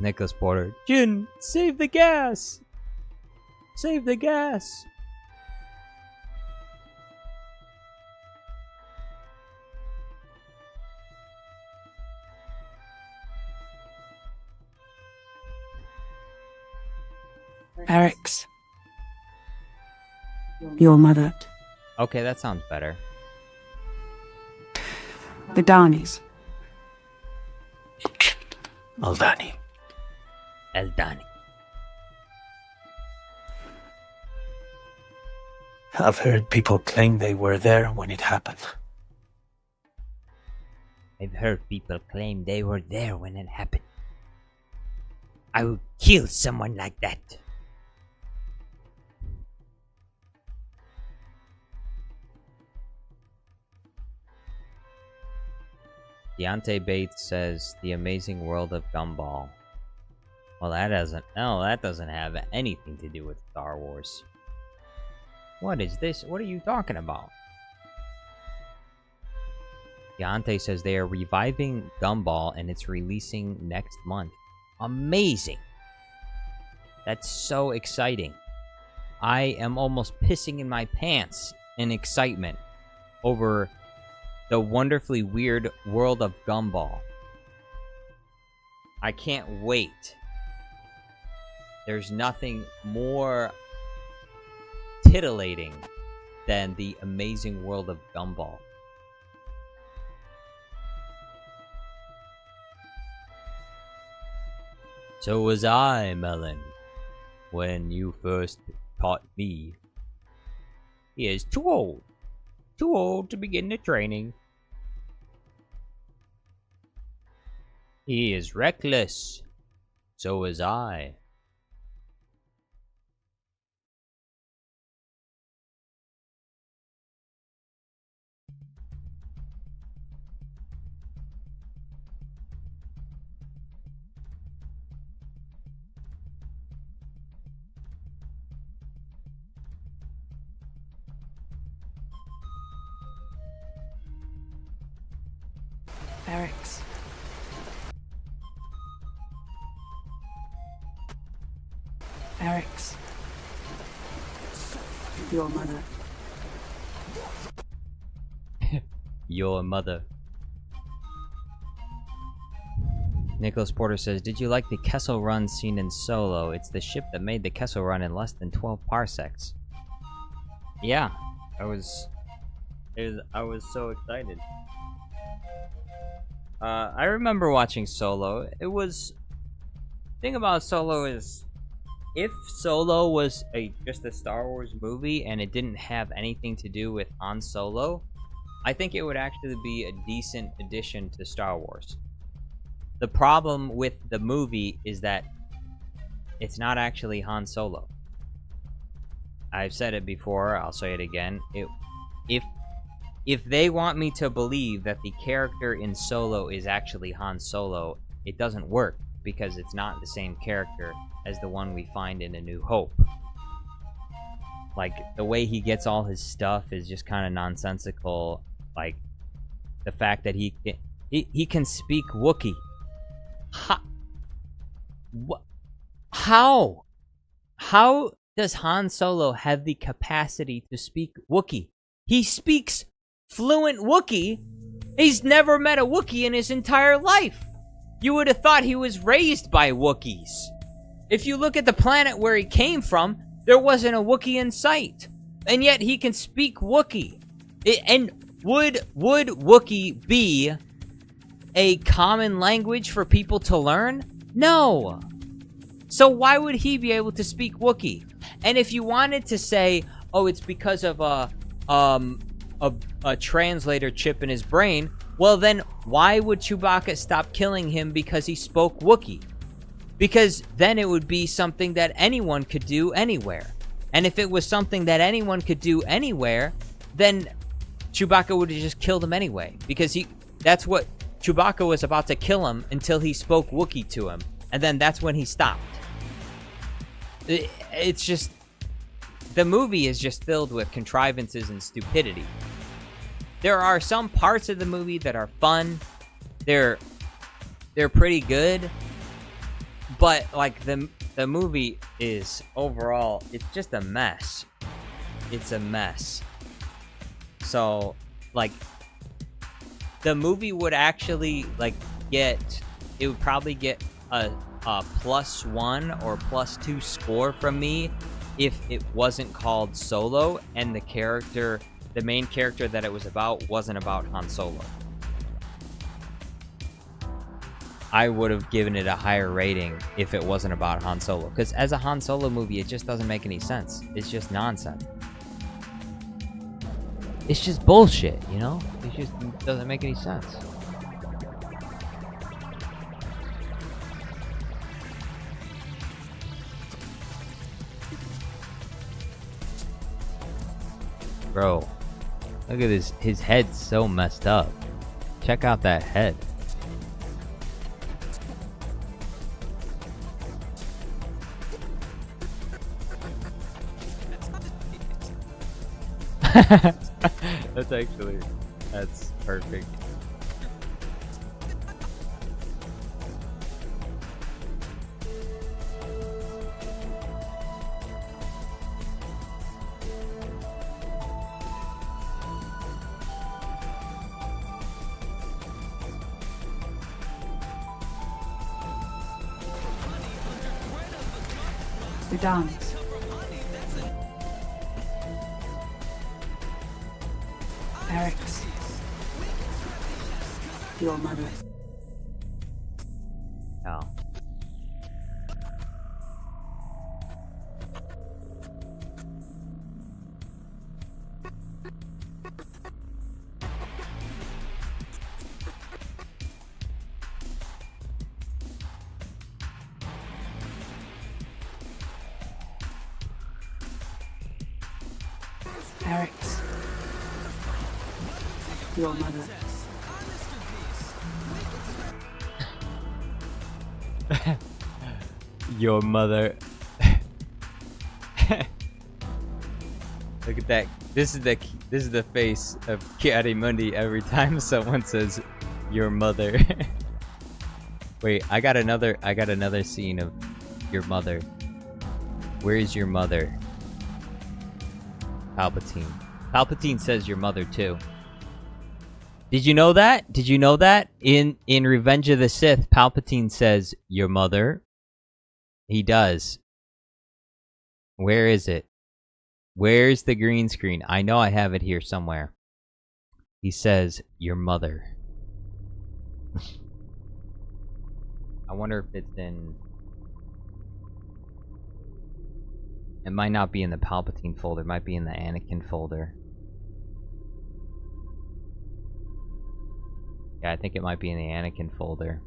Nicholas Porter. Jin, save the gas! Save the gas! Eric's. Your mother. Okay, that sounds better. The Downies. Aldani. Eldani. I've heard people claim they were there when it happened. I've heard people claim they were there when it happened. I would kill someone like that. Deontay Bates says The Amazing World of Gumball. Well, that doesn't have anything to do with Star Wars. What is this? What are you talking about? Deontay says they are reviving Gumball and it's releasing next month. Amazing! That's so exciting. I am almost pissing in my pants in excitement over the wonderfully weird world of Gumball. I can't wait. There's nothing more titillating than the amazing world of Gumball. So was I, Melon, when you first taught me. He is too old to begin the training. He is reckless. So was I. Eric's. Eric's. Your mother. Your mother. Nicholas Porter says, did you like the Kessel Run scene in Solo? It's the ship that made the Kessel Run in less than 12 parsecs. Yeah, I was so excited. I remember watching Solo. The thing about Solo is, if Solo was just a Star Wars movie and it didn't have anything to do with Han Solo, I think it would actually be a decent addition to Star Wars. The problem with the movie is that it's not actually Han Solo. I've said it before, I'll say it again. If they want me to believe that the character in Solo is actually Han Solo, it doesn't work, because it's not the same character as the one we find in A New Hope. Like, the way he gets all his stuff is just kind of nonsensical. Like, the fact that he can speak Wookiee. How? How does Han Solo have the capacity to speak Wookiee? He speaks fluent Wookiee. He's never met a Wookiee in his entire life. You would have thought he was raised by Wookiees. If you look at the planet where he came from, there wasn't a Wookiee in sight. And yet he can speak Wookiee. And would Wookiee be a common language for people to learn? No. So why would he be able to speak Wookiee? And if you wanted to say, oh, it's because of a translator chip in his brain, well then, why would Chewbacca stop killing him because he spoke Wookiee? Because then it would be something that anyone could do anywhere. And if it was something that anyone could do anywhere, then Chewbacca would have just killed him anyway. Because that's what Chewbacca was about to kill him until he spoke Wookiee to him. And then that's when he stopped. It's just... the movie is just filled with contrivances and stupidity. There are some parts of the movie that are fun. They're pretty good. But like the movie is overall, it's just a mess. It's a mess. So like the movie would actually like it would probably get a +1 or +2 score from me if it wasn't called Solo and the main character that it was about wasn't about Han Solo. I would have given it a higher rating if it wasn't about Han Solo, because as a Han Solo movie, it just doesn't make any sense. It's just nonsense. It's just bullshit, you know? It just doesn't make any sense. Bro, look at this. His head's so messed up. Check out that head. That's perfect. The dance. Eric's. Your mother. Oh. Eric's. Your mother. Your mother. Look at that. This is the face of Kiarimundi every time someone says your mother. Wait, I got another scene of your mother. Where is your mother? Palpatine. Palpatine says your mother too. Did you know that? Did you know that? In Revenge of the Sith, Palpatine says your mother. He does. Where is it? Where's the green screen? I know I have it here somewhere. He says your mother. I wonder if it's in... It might not be in the Palpatine folder. It might be in the Anakin folder. Yeah, I think it might be in the Anakin folder.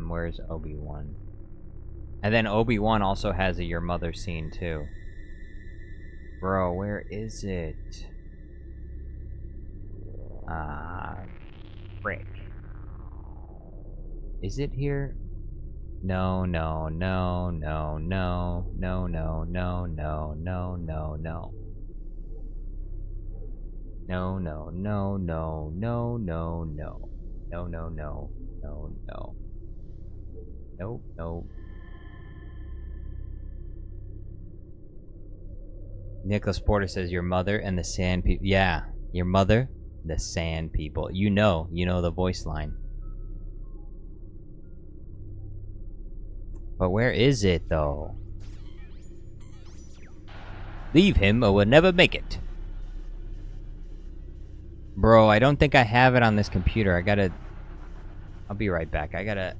Where's Obi-Wan? And then Obi-Wan also has a your mother scene too. Bro, where is it? Frick. Is it here? No, no, no, no, no, no, no, no, no, no, no, no. No, no, no, no, no, no, no. No, no, no, no, no. Nope, nope. Nicholas Porter says your mother and the Sand People. Yeah, your mother, the Sand People. You know the voice line. But where is it, though? Leave him or we'll never make it. Bro, I don't think I have it on this computer. I'll be right back. I gotta...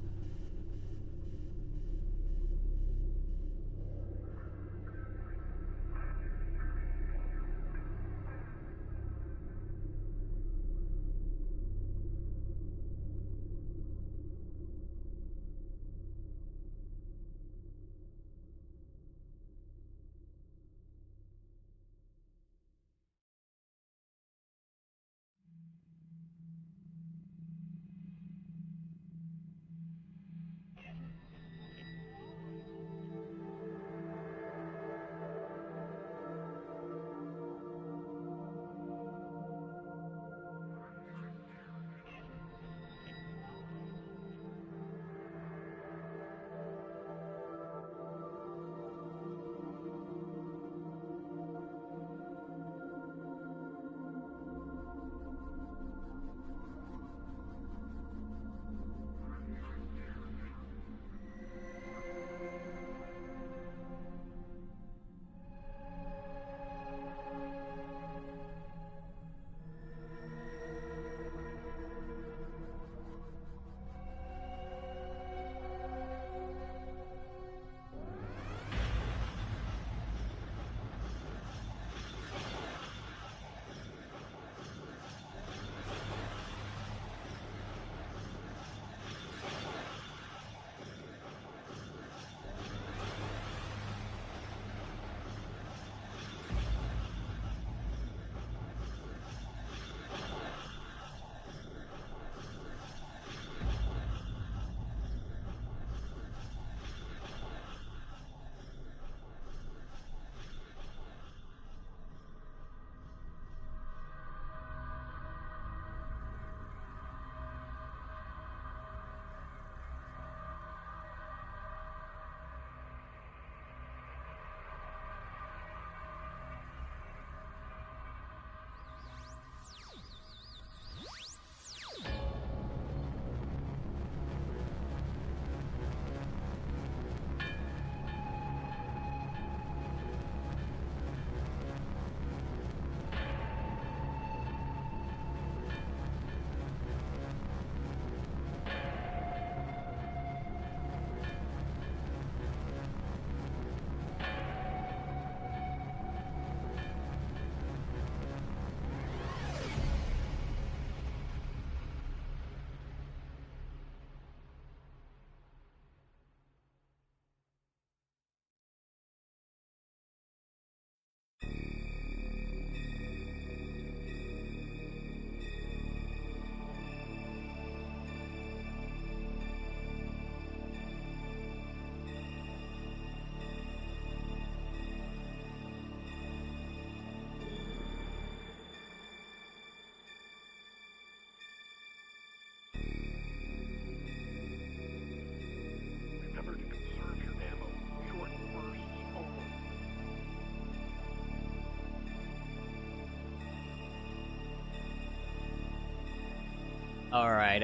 Alright,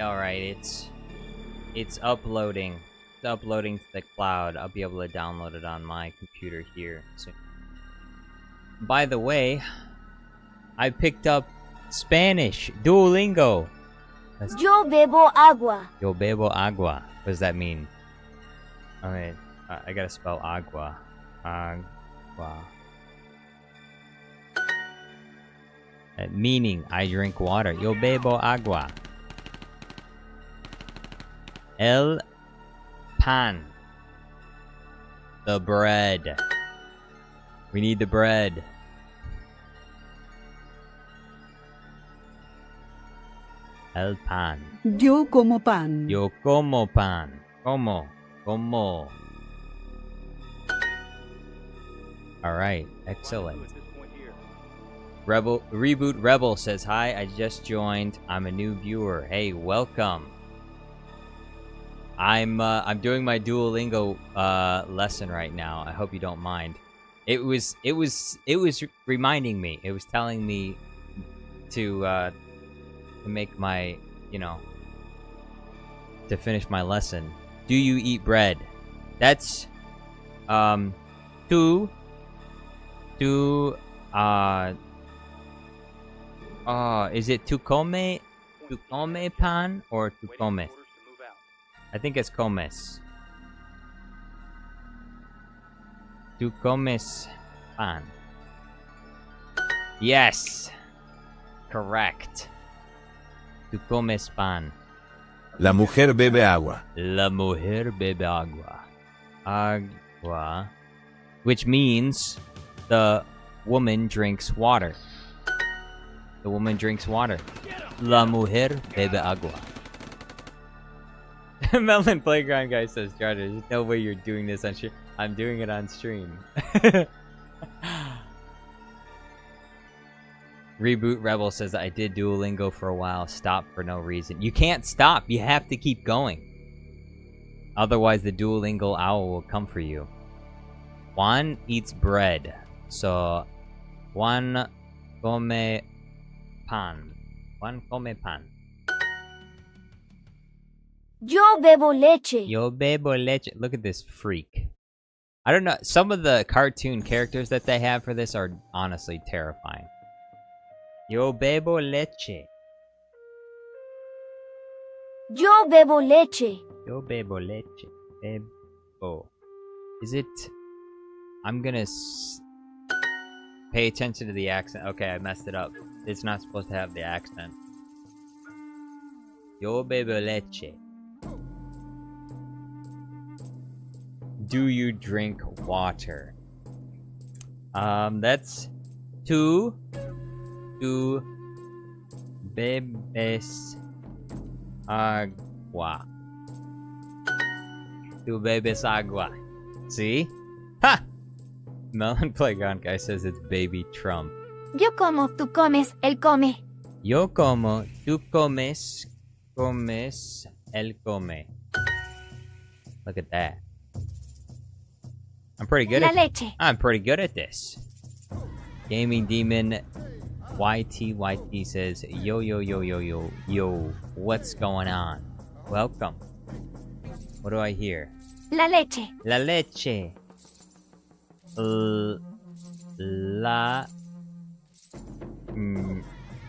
it's uploading. It's uploading to the cloud. I'll be able to download it on my computer here soon. By the way, I picked up Spanish, Duolingo. Yo bebo agua. Yo bebo agua. What does that mean? Alright, I gotta spell agua. Agua. Meaning, I drink water. Yo bebo agua. El pan. The bread. We need the bread. El pan. Yo como pan. Yo como pan. Como. Alright, excellent. Reboot Rebel says, hi, I just joined. I'm a new viewer. Hey, welcome. I'm doing my Duolingo lesson right now. I hope you don't mind. It was reminding me. It was telling me to make my, to finish my lesson. Do you eat bread? That's is it tu come pan or tu comes? I think it's comes. Tu comes pan. Yes! Correct. Tu comes pan. La mujer bebe agua. La mujer bebe agua. Agua. Which means the woman drinks water. The woman drinks water. La mujer bebe agua. Melon Playground guy says, Jar, there's no way you're doing this on stream. I'm doing it on stream. Reboot Rebel says, I did Duolingo for a while. Stop for no reason. You can't stop. You have to keep going. Otherwise, the Duolingo owl will come for you. Juan eats bread. So, Juan come pan. Juan come pan. Yo bebo leche. Yo bebo leche. Look at this freak. I don't know. Some of the cartoon characters that they have for this are honestly terrifying. Yo bebo leche. Yo bebo leche. Yo bebo leche. Bebo. Is it... I'm gonna pay attention to the accent. Okay, I messed it up. It's not supposed to have the accent. Yo bebo leche. Do you drink water? That's tu bebes agua. Tu bebes agua. See? Ha! Melon Playground guy says it's baby Trump. Yo como, tú comes, él come. Yo como, tú comes, él come. Look at that. I'm pretty good La at leche. I'm pretty good at this. Gaming Demon YT says, yo, what's going on? Welcome. What do I hear? La leche. La leche. La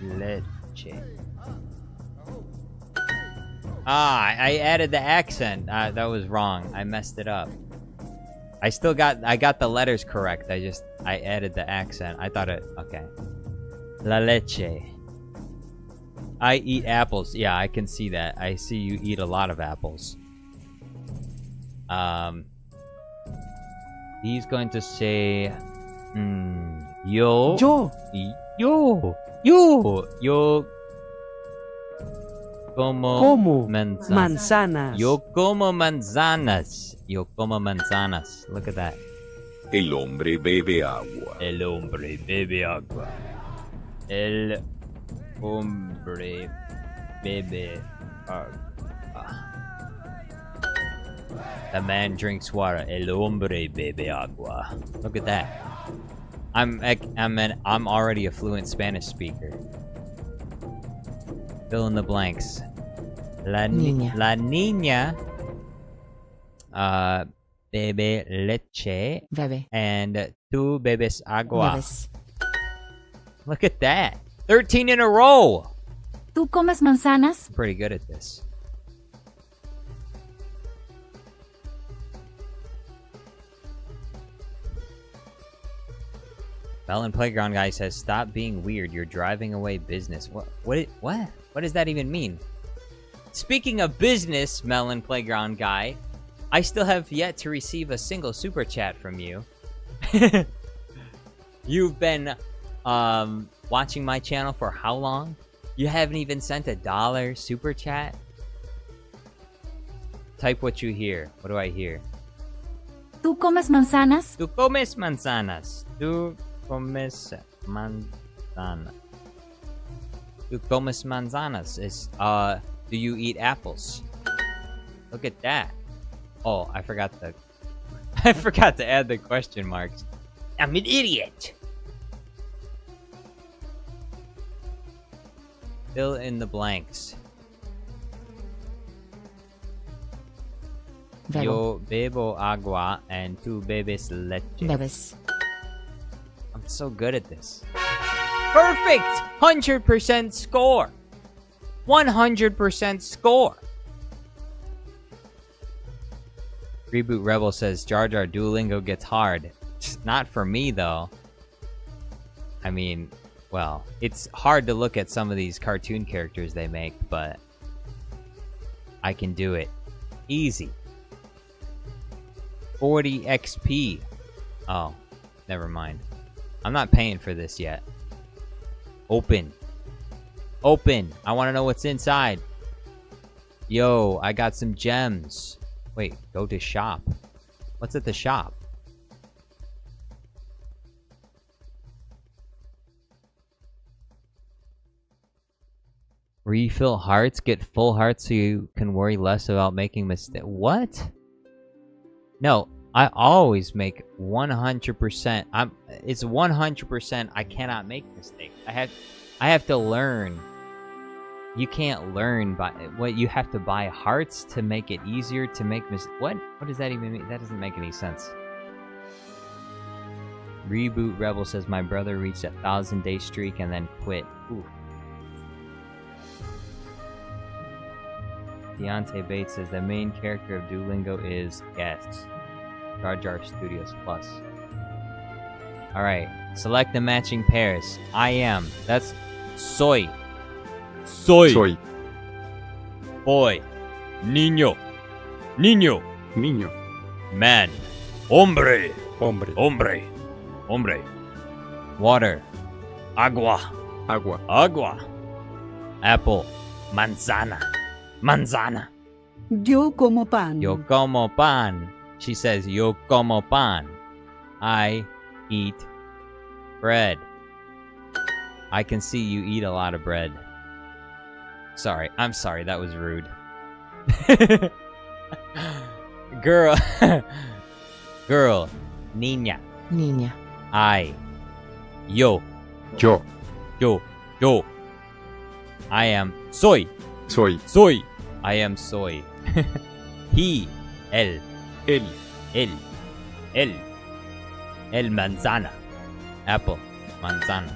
leche. I added the accent. That was wrong. I messed it up. I got the letters correct. I added the accent. I thought it, okay. La leche. I eat apples. Yeah, I can see that. I see you eat a lot of apples. He's going to say, yo como manzanas. Yo como manzanas. Yo como manzanas. Look at that. El hombre bebe agua. El hombre bebe agua. El hombre bebe agua. The man drinks water. El hombre bebe agua. Look at that. I'm already a fluent Spanish speaker. Fill in the blanks. Niña. La niña bebe leche. Bebe. And tú bebes agua. Bebes. Look at that. 13 in a row. ¿Tú comes manzanas? Pretty good at this. Melon Playground guy says, "Stop being weird. You're driving away business." What? What does that even mean? Speaking of business, Melon Playground guy, I still have yet to receive a single super chat from you. You've been watching my channel for how long? You haven't even sent $1 super chat? Type what you hear. What do I hear? ¿Tú comes manzanas? Tú comes manzanas. Tú comes manzanas. Tú comes manzanas is, do you eat apples? Look at that. Oh, I forgot to add the question marks. I'm an idiot. Fill in the blanks. Bebo. Yo bebo agua and tú bebes leche. Bebes. I'm so good at this. Perfect! 100% score. 100% score. Reboot Rebel says Jar Jar Duolingo gets hard. Not for me though. I mean, well, it's hard to look at some of these cartoon characters they make, but I can do it. Easy. 40 XP. Oh, never mind. I'm not paying for this yet. Open. Open. I want to know what's inside. Yo, I got some gems. Wait, go to shop. What's at the shop? Refill hearts, get full hearts so you can worry less about making mistakes. What? No, I always make 100%. It's 100%. I cannot make mistakes. I have to learn. You can't learn by what you have to buy hearts to make it easier to make What does that even mean? That doesn't make any sense. Reboot Rebel says my brother reached a 1,000-day streak and then quit. Ooh. Deontay Bates says the main character of Duolingo is guests. Jar Jar Studios Plus. Alright, select the matching pairs. I am. That's soy. Soy. Soy. Boy. Niño. Niño. Niño. Man. Hombre. Hombre. Hombre. Hombre. Water. Agua. Agua. Agua. Apple. Manzana. Manzana. Yo como pan. Yo como pan. She says, yo como pan. I eat bread. I can see you eat a lot of bread. Sorry, I'm sorry, that was rude. Girl. Girl. Niña. Niña. I. Yo. Yo. Yo. Yo. I am soy. Soy. Soy. I am soy. He. Él. Él. Él. Él. El manzana. Apple. Manzana.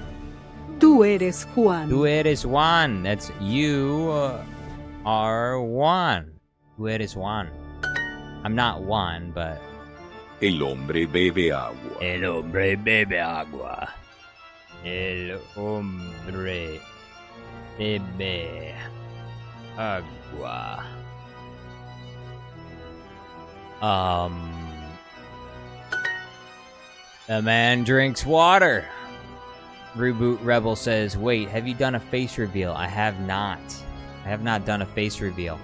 Tú eres Juan. Tú eres Juan. That's you are Juan. Tú eres Juan. I'm not Juan, but... El hombre bebe agua. El hombre bebe agua. El hombre bebe agua. The man drinks water. Reboot Rebel says, wait, have you done a face reveal? I have not. I have not done a face reveal.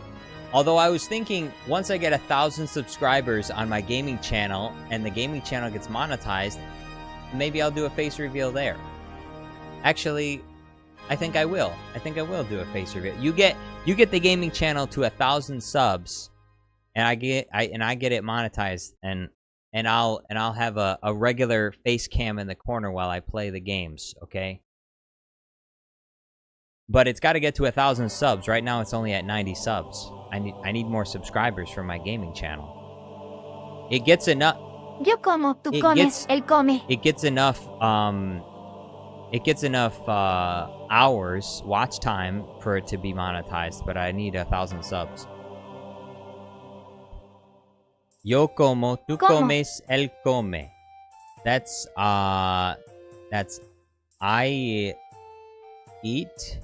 Although I was thinking, once I get 1,000 subscribers on my gaming channel and the gaming channel gets monetized, maybe I'll do a face reveal there. Actually, I think I will. I think I will do a face reveal. You get the gaming channel to 1,000 subs, and I get it monetized, and I'll have a regular face cam in the corner while I play the games, okay? But it's got to get to 1,000 subs. Right now, it's only at 90 subs. I need more subscribers for my gaming channel. It gets enough. Yo como, tú It comes, gets- él come. It gets enough. It gets enough hours watch time for it to be monetized. But I need 1,000 subs. Yo como, tú Como. comes, él come. That's I eat,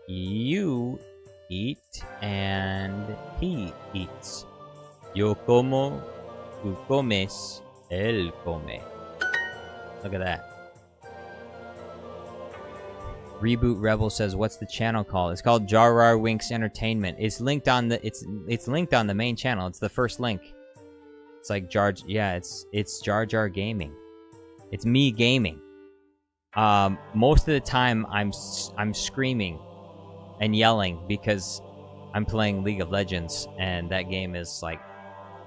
you eat, and he eats. Yo como, tú comes, él come. Look at that. Reboot Rebel says, "What's the channel called?" It's called Jar Jar Winks Entertainment. It's linked on the it's linked on the main channel. It's the first link. It's like it's Jar Jar Gaming. It's me gaming. Most of the time I'm screaming and yelling because I'm playing League of Legends, and that game is like,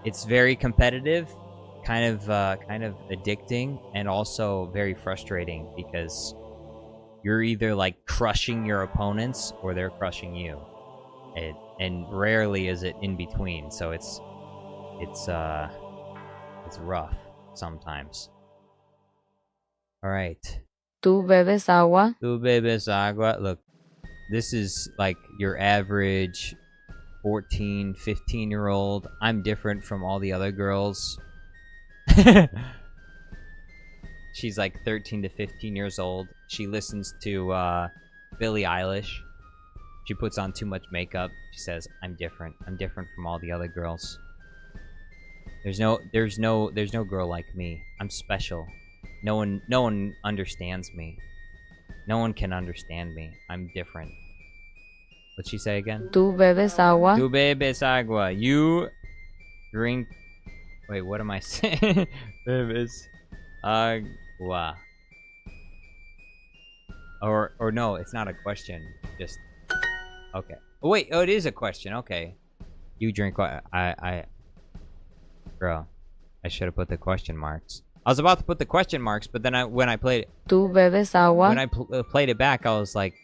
it's very competitive, kind of addicting, and also very frustrating because you're either like crushing your opponents or they're crushing you, and rarely is it in between. So it's rough sometimes. All right. ¿Tú bebes agua? Tu bebes agua. Look, this is like your average 14, 15-year-old. I'm different from all the other girls. She's like 13 to 15 years old. She listens to Billie Eilish. She puts on too much makeup. She says, "I'm different. I'm different from all the other girls. There's no girl like me. I'm special. No one understands me. No one can understand me. I'm different." What'd she say again? ¿Tú bebes agua? Tu bebes agua. You drink. Wait, what am I saying? Bebes agua. Or no, it's not a question. Just okay. Oh, wait, it is a question. Okay. You drink what? Bro, I should have put the question marks. I was about to put the question marks, but then when I played it, ¿Tú bebes agua? when I played it back, I was like,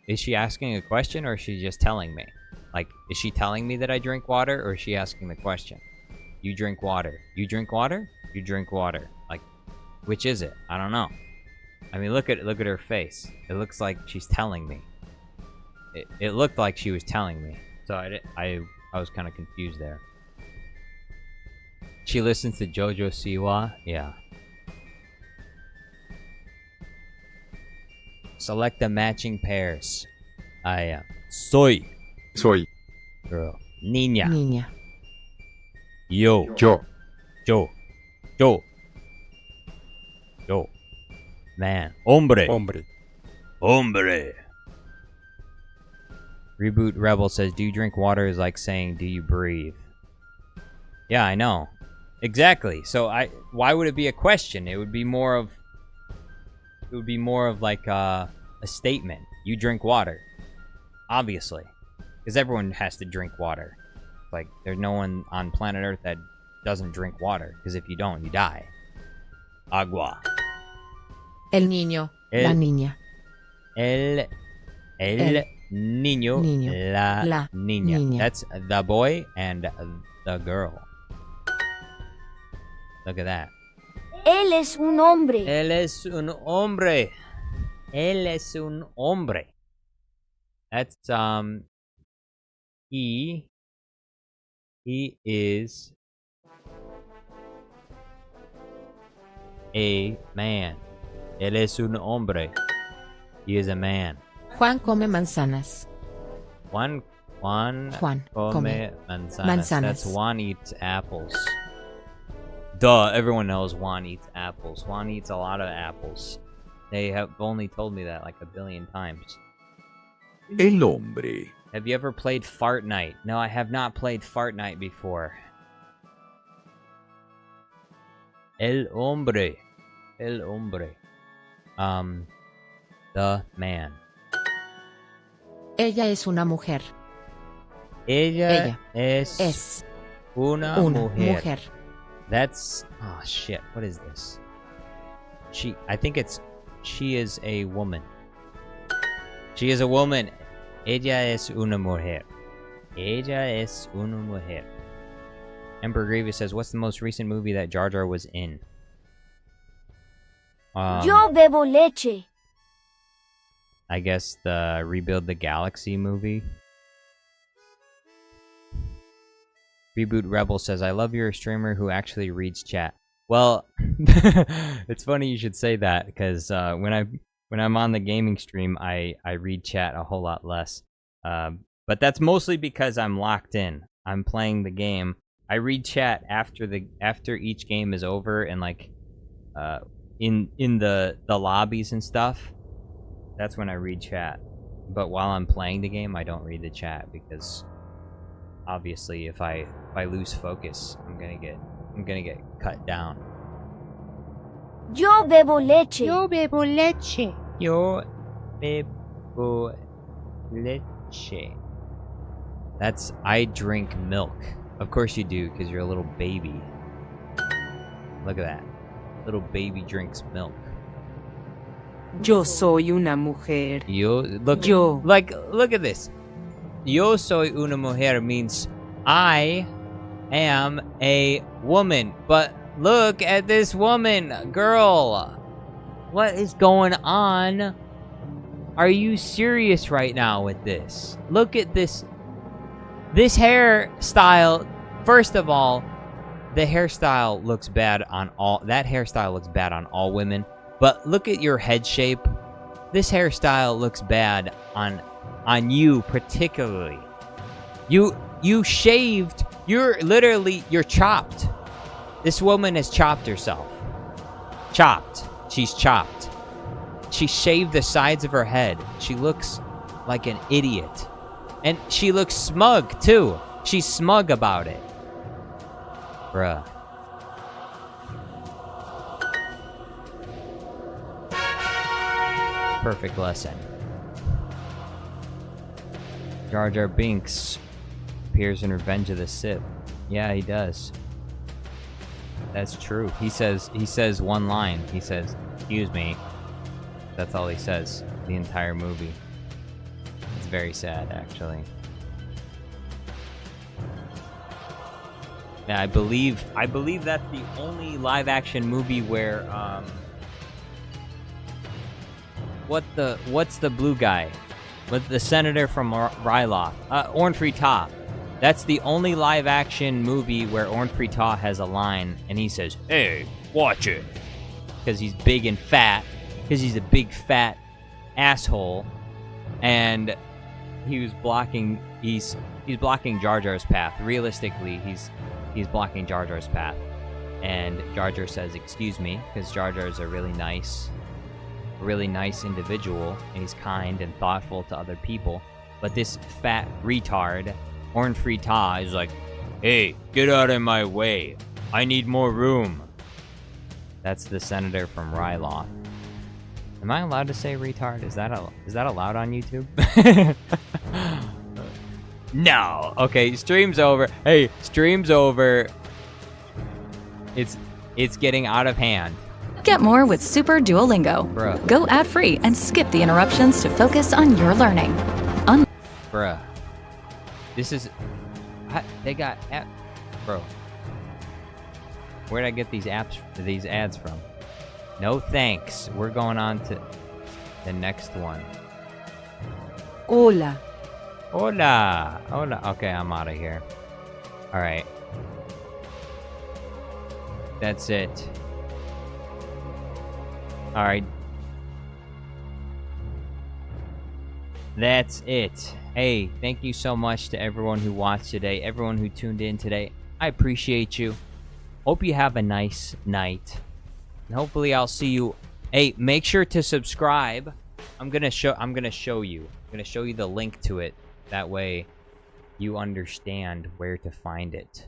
is she asking a question or is she just telling me? Like, is she telling me that I drink water or is she asking the question? You drink water. You drink water? You drink water. Like, which is it? I don't know. I mean, look at her face. It looks like she's telling me. It looked like she was telling me. So I was kind of confused there. She listens to Jojo Siwa? Yeah. Select the matching pairs. I am. Soy. Girl. Niña. Niña. Yo. Yo. Yo. Man. Hombre. Hombre. Reboot Rebel says, "Do you drink water?" is like saying, "Do you breathe?" Yeah, I know. Exactly. So why would it be a question? It would be more of like a statement. You drink water. Obviously. Because everyone has to drink water. Like, there's no one on planet Earth that doesn't drink water. Because if you don't, you die. Agua. El niño. La niña. El niño. La niña. That's the boy and the girl. Look at that. Él es un hombre. Él es un hombre. Él es un hombre. That's he is a man. Él es un hombre. He is a man. Juan come manzanas. Juan come manzanas. Manzanas. That's Juan eats apples. Duh, everyone knows Juan eats apples. Juan eats a lot of apples. They have only told me that like a billion times. El hombre. Have you ever played Fart Night? No, I have not played Fart Night before. El hombre. El hombre. The man. Ella es una mujer. Ella es una mujer. That's... oh, shit. What is this? I think it's... she is a woman. She is a woman. Ella es una mujer. Ella es una mujer. Emperor Grievous says, what's the most recent movie that Jar Jar was in? Yo bebo leche. I guess the Rebuild the Galaxy movie. Reboot Rebel says, I love you're a streamer who actually reads chat. Well, it's funny you should say that, because when I'm on the gaming stream, I read chat a whole lot less. But that's mostly because I'm locked in. I'm playing the game. I read chat after each game is over, and like in the lobbies and stuff. That's when I read chat. But while I'm playing the game, I don't read the chat, because obviously if I lose focus, I'm gonna get cut down. Yo bebo leche. Yo bebo leche. Yo bebo leche. That's I drink milk. Of course you do, because you're a little baby. Look at that. Little baby drinks milk. Yo soy una mujer. Look at this. Yo soy una mujer means I am a woman. But look at this woman, girl. What is going on? Are you serious right now with this? Look at this. This hairstyle. First of all, the hairstyle looks bad on all. That hairstyle looks bad on all women. But look at your head shape. This hairstyle looks bad on you particularly. You shaved. You're chopped. This woman has chopped herself. Chopped. She's chopped. She shaved the sides of her head. She looks like an idiot. And she looks smug too. She's smug about it. Bruh. Perfect lesson. Jar Jar Binks appears in Revenge of the Sith. Yeah, he does. That's true. He says one line. He says, "Excuse me." That's all he says the entire movie. It's very sad, actually. Yeah, I believe that's the only live-action movie where what's the blue guy? With the senator from Ryloth. Orn-Free Taa. That's the only live-action movie where Orn-Free Taa has a line, and he says, "Hey, watch it." Because he's big and fat. Because he's a big, fat asshole. And he was blocking... He's blocking Jar Jar's path. Realistically, he's blocking Jar Jar's path. And Jar Jar says, "Excuse me," because Jar Jar is a really nice individual, and he's kind and thoughtful to other people. But this fat retard, Orn-Free Taa, is like, "Hey, get out of my way. I need more room." That's the senator from Ryloth. Am I allowed to say retard? Is that allowed on YouTube? No. Okay, stream's over. Hey, stream's over. It's getting out of hand. Get more with Super Duolingo. Bruh. Go ad-free and skip the interruptions to focus on your learning. Bruh. This is... They got... Bro. Where'd I get these ads from? No thanks. We're going on to the next one. Hola. Hola. Hola. Okay, I'm out of here. Alright. That's it. Alright. That's it. Hey, thank you so much to everyone who watched today, everyone who tuned in today. I appreciate you. Hope you have a nice night. And hopefully I'll see you. Hey, make sure to subscribe. I'm gonna show you. I'm gonna show you the link to it. That way you understand where to find it.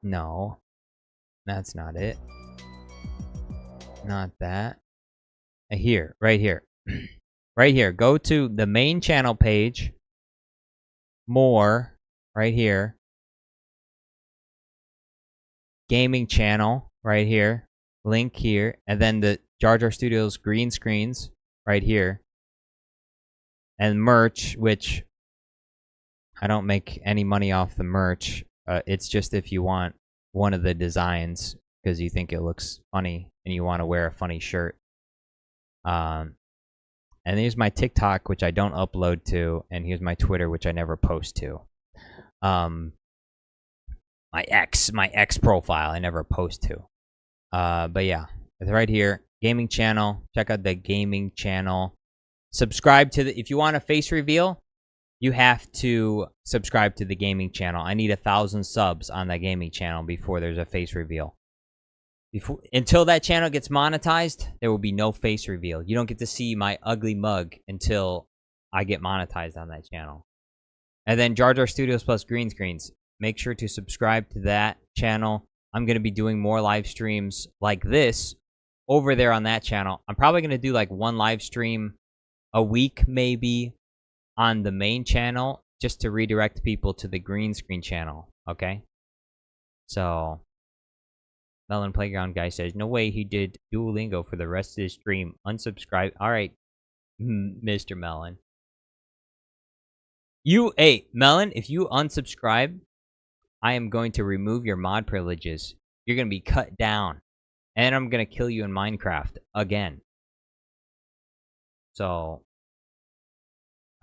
No. That's not it. Not that. Here, right here. Right here. Go to the main channel page. More. Right here. Gaming channel. Right here. Link here. And then the Jar Jar Studios green screens. Right here. And merch, which I don't make any money off the merch. It's just if you want one of the designs because you think it looks funny and you want to wear a funny shirt. And here's my TikTok, which I don't upload to, and here's my Twitter, which I never post to. My ex profile, I never post to. But yeah, it's right here. Gaming channel. Check out the gaming channel. Subscribe to the. If you want a face reveal, you have to subscribe to the gaming channel. I need 1,000 subs on that gaming channel before there's a face reveal. Until that channel gets monetized, there will be no face reveal. You don't get to see my ugly mug until I get monetized on that channel. And then Jar Jar Studios plus green screens. Make sure to subscribe to that channel. I'm going to be doing more live streams like this over there on that channel. I'm probably going to do like one live stream a week maybe on the main channel just to redirect people to the green screen channel, okay? So, Melon Playground guy says, no way he did Duolingo for the rest of his stream. Unsubscribe. All right, Mr. Melon. Hey, Melon, if you unsubscribe, I am going to remove your mod privileges. You're going to be cut down. And I'm going to kill you in Minecraft again. So,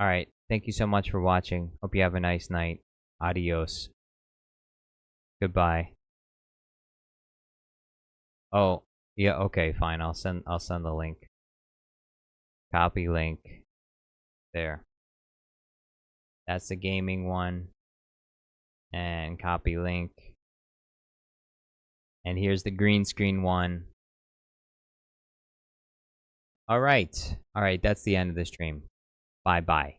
alright. Thank you so much for watching. Hope you have a nice night. Adios. Goodbye. Oh, yeah, okay, fine. I'll send the link. Copy link. There. That's the gaming one. And copy link. And here's the green screen one. Alright. Alright, that's the end of the stream. Bye-bye.